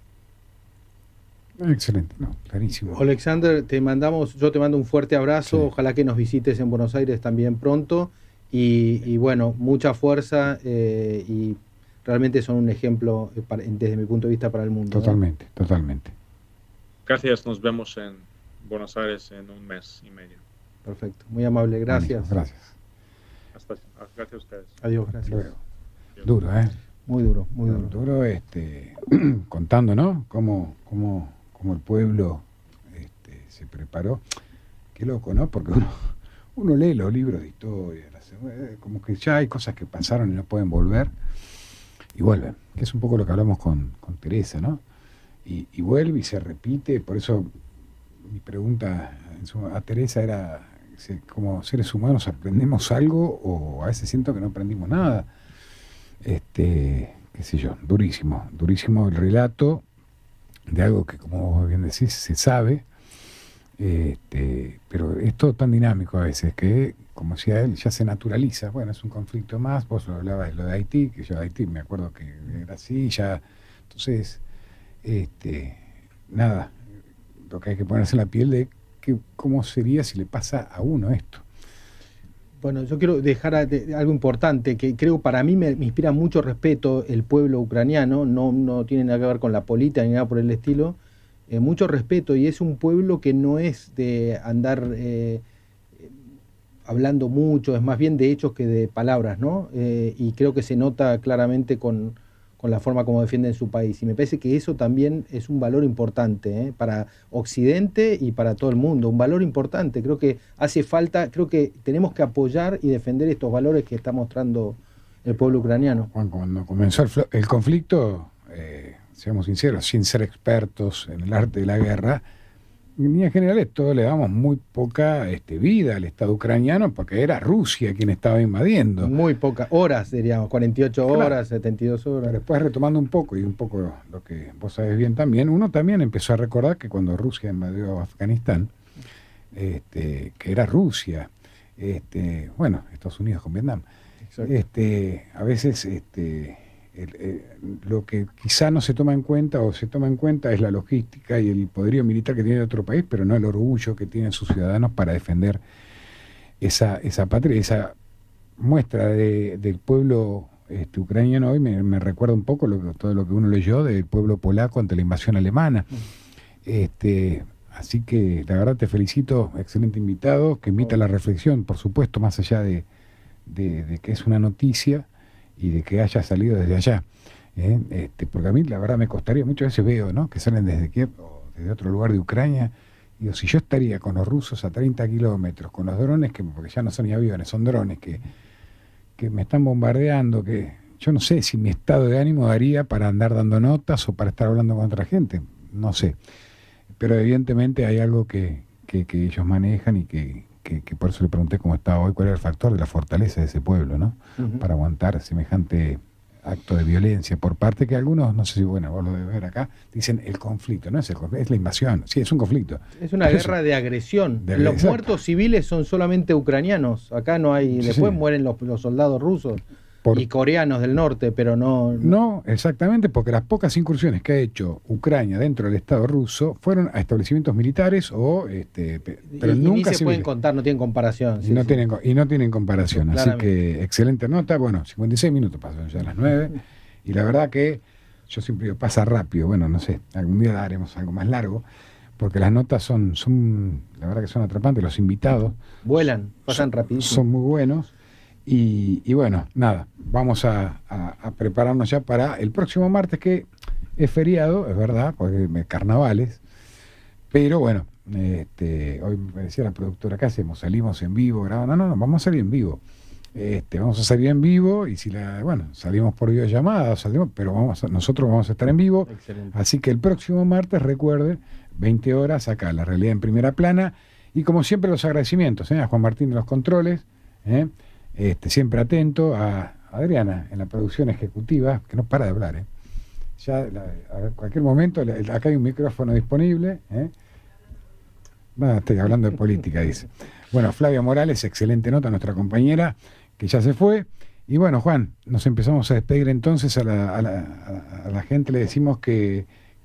Excelente, no, clarísimo. Alexander, yo te mando un fuerte abrazo, sí. Ojalá que nos visites en Buenos Aires también pronto, y bueno, mucha fuerza, y realmente son un ejemplo desde mi punto de vista para el mundo. Totalmente, ¿no? Totalmente. Gracias, nos vemos en Buenos Aires en 1 mes y medio. Perfecto, muy amable, gracias. Gracias. Gracias a ustedes. Adiós, gracias. Duro, Muy duro, muy duro. Duro, contando, ¿no? Cómo el pueblo se preparó. Qué loco, ¿no? Porque uno lee los libros de historia, como que ya hay cosas que pasaron y no pueden volver, y vuelven, que es un poco lo que hablamos con Teresa, ¿no? Y vuelve y se repite. Por eso mi pregunta a Teresa era, como seres humanos, ¿aprendemos algo o a veces siento que no aprendimos nada? Qué sé yo, durísimo el relato de algo que, como vos bien decís, se sabe, pero es todo tan dinámico a veces que, como decía él, ya se naturaliza. Bueno, es un conflicto más. Vos lo hablabas de lo de Haití, que yo de Haití me acuerdo que era así, ya. Entonces, nada, lo que hay que ponerse en la piel de cómo sería si le pasa a uno esto. Bueno, yo quiero dejar algo importante, que creo para mí me inspira mucho respeto el pueblo ucraniano, no tiene nada que ver con la política ni nada por el estilo, mucho respeto, y es un pueblo que no es de andar hablando mucho, es más bien de hechos que de palabras, ¿no? Y creo que se nota claramente con la forma como defienden su país, y me parece que eso también es un valor importante para Occidente y para todo el mundo, un valor importante. Creo que hace falta, creo que tenemos que apoyar y defender estos valores que está mostrando el pueblo ucraniano. Juan, cuando comenzó el conflicto, seamos sinceros, sin ser expertos en el arte de la guerra, en líneas generales todos le damos muy poca vida al Estado ucraniano, porque era Rusia quien estaba invadiendo. Muy pocas horas, diríamos, 48 horas, claro. 72 horas. Pero después, retomando un poco lo que vos sabés bien también, uno también empezó a recordar que cuando Rusia invadió Afganistán, que era Rusia, bueno, Estados Unidos con Vietnam, a veces lo que quizá no se toma en cuenta o se toma en cuenta es la logística y el poderío militar que tiene otro país, pero no el orgullo que tienen sus ciudadanos para defender esa patria. Esa muestra del pueblo ucraniano hoy me recuerda un poco todo lo que uno leyó del pueblo polaco ante la invasión alemana. Así que la verdad te felicito, excelente invitado, que invita a la reflexión, por supuesto, más allá de que es una noticia y de que haya salido desde allá, porque a mí la verdad me costaría, muchas veces veo, ¿no?, que salen desde Kiev o desde otro lugar de Ucrania, y digo, si yo estaría con los rusos a 30 kilómetros, con los drones, porque ya no son ni aviones, son drones que me están bombardeando, que yo no sé si mi estado de ánimo daría para andar dando notas o para estar hablando con otra gente, no sé, pero evidentemente hay algo que ellos manejan y que por eso le pregunté cómo estaba hoy, cuál era el factor de la fortaleza de ese pueblo, ¿no? Para aguantar semejante acto de violencia por parte que algunos, no sé si, bueno, vos lo debes ver acá, dicen el conflicto, no es el conflicto, es la invasión, sí, es un conflicto. Es una guerra de agresión. Los muertos civiles son solamente ucranianos, acá no hay, después mueren los soldados rusos. y coreanos del norte, pero no... No, exactamente, porque las pocas incursiones que ha hecho Ucrania dentro del Estado ruso fueron a establecimientos militares o... pero y nunca ni se pueden contar, no tienen comparación. Y no tienen comparación, así Claramente. que excelente nota. Bueno, 56 minutos pasaron ya a las 9, y la verdad que yo siempre digo, pasa rápido. Bueno, no sé, algún día haremos algo más largo, porque las notas son la verdad que son atrapantes, los invitados. Vuelan, pasan rapidísimo. Son muy buenos. Y bueno, nada, vamos a prepararnos ya para el próximo martes, que es feriado, es verdad, porque carnavales, pero bueno, hoy me decía la productora, ¿qué hacemos? ¿Salimos en vivo? ¿Grabando? No, vamos a salir en vivo. Vamos a salir en vivo, y si salimos por videollamada, pero nosotros vamos a estar en vivo. Excelente. Así que el próximo martes, recuerden, 20 horas, acá, La Realidad en Primera Plana, y como siempre los agradecimientos a Juan Martín de los controles, siempre atento, a Adriana en la producción ejecutiva, que no para de hablar, ya a cualquier momento, acá hay un micrófono disponible, estoy hablando de política, dice. Bueno, Flavia Morales, excelente nota, nuestra compañera, que ya se fue. Y bueno, Juan, nos empezamos a despedir entonces. A la gente le decimos que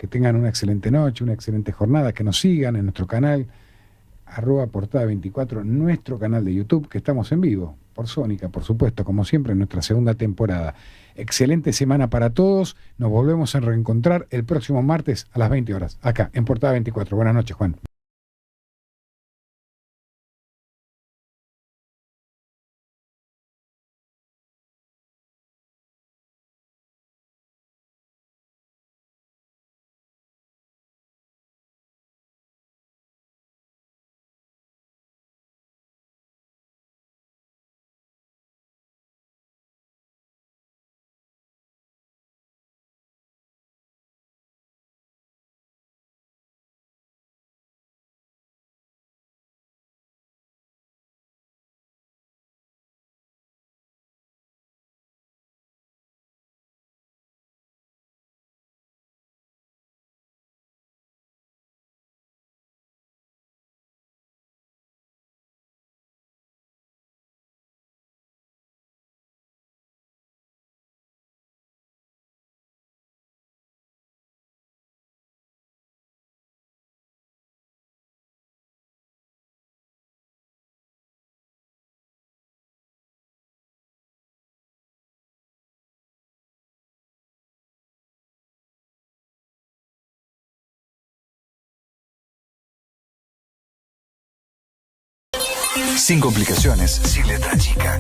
tengan una excelente noche, una excelente jornada, que nos sigan en nuestro canal @portada24, nuestro canal de YouTube, que estamos en vivo por Sónica, por supuesto, como siempre, en nuestra segunda temporada. Excelente semana para todos. Nos volvemos a reencontrar el próximo martes a las 20 horas, acá en Portada 24. Buenas noches, Juan. Sin complicaciones, sin letra chica.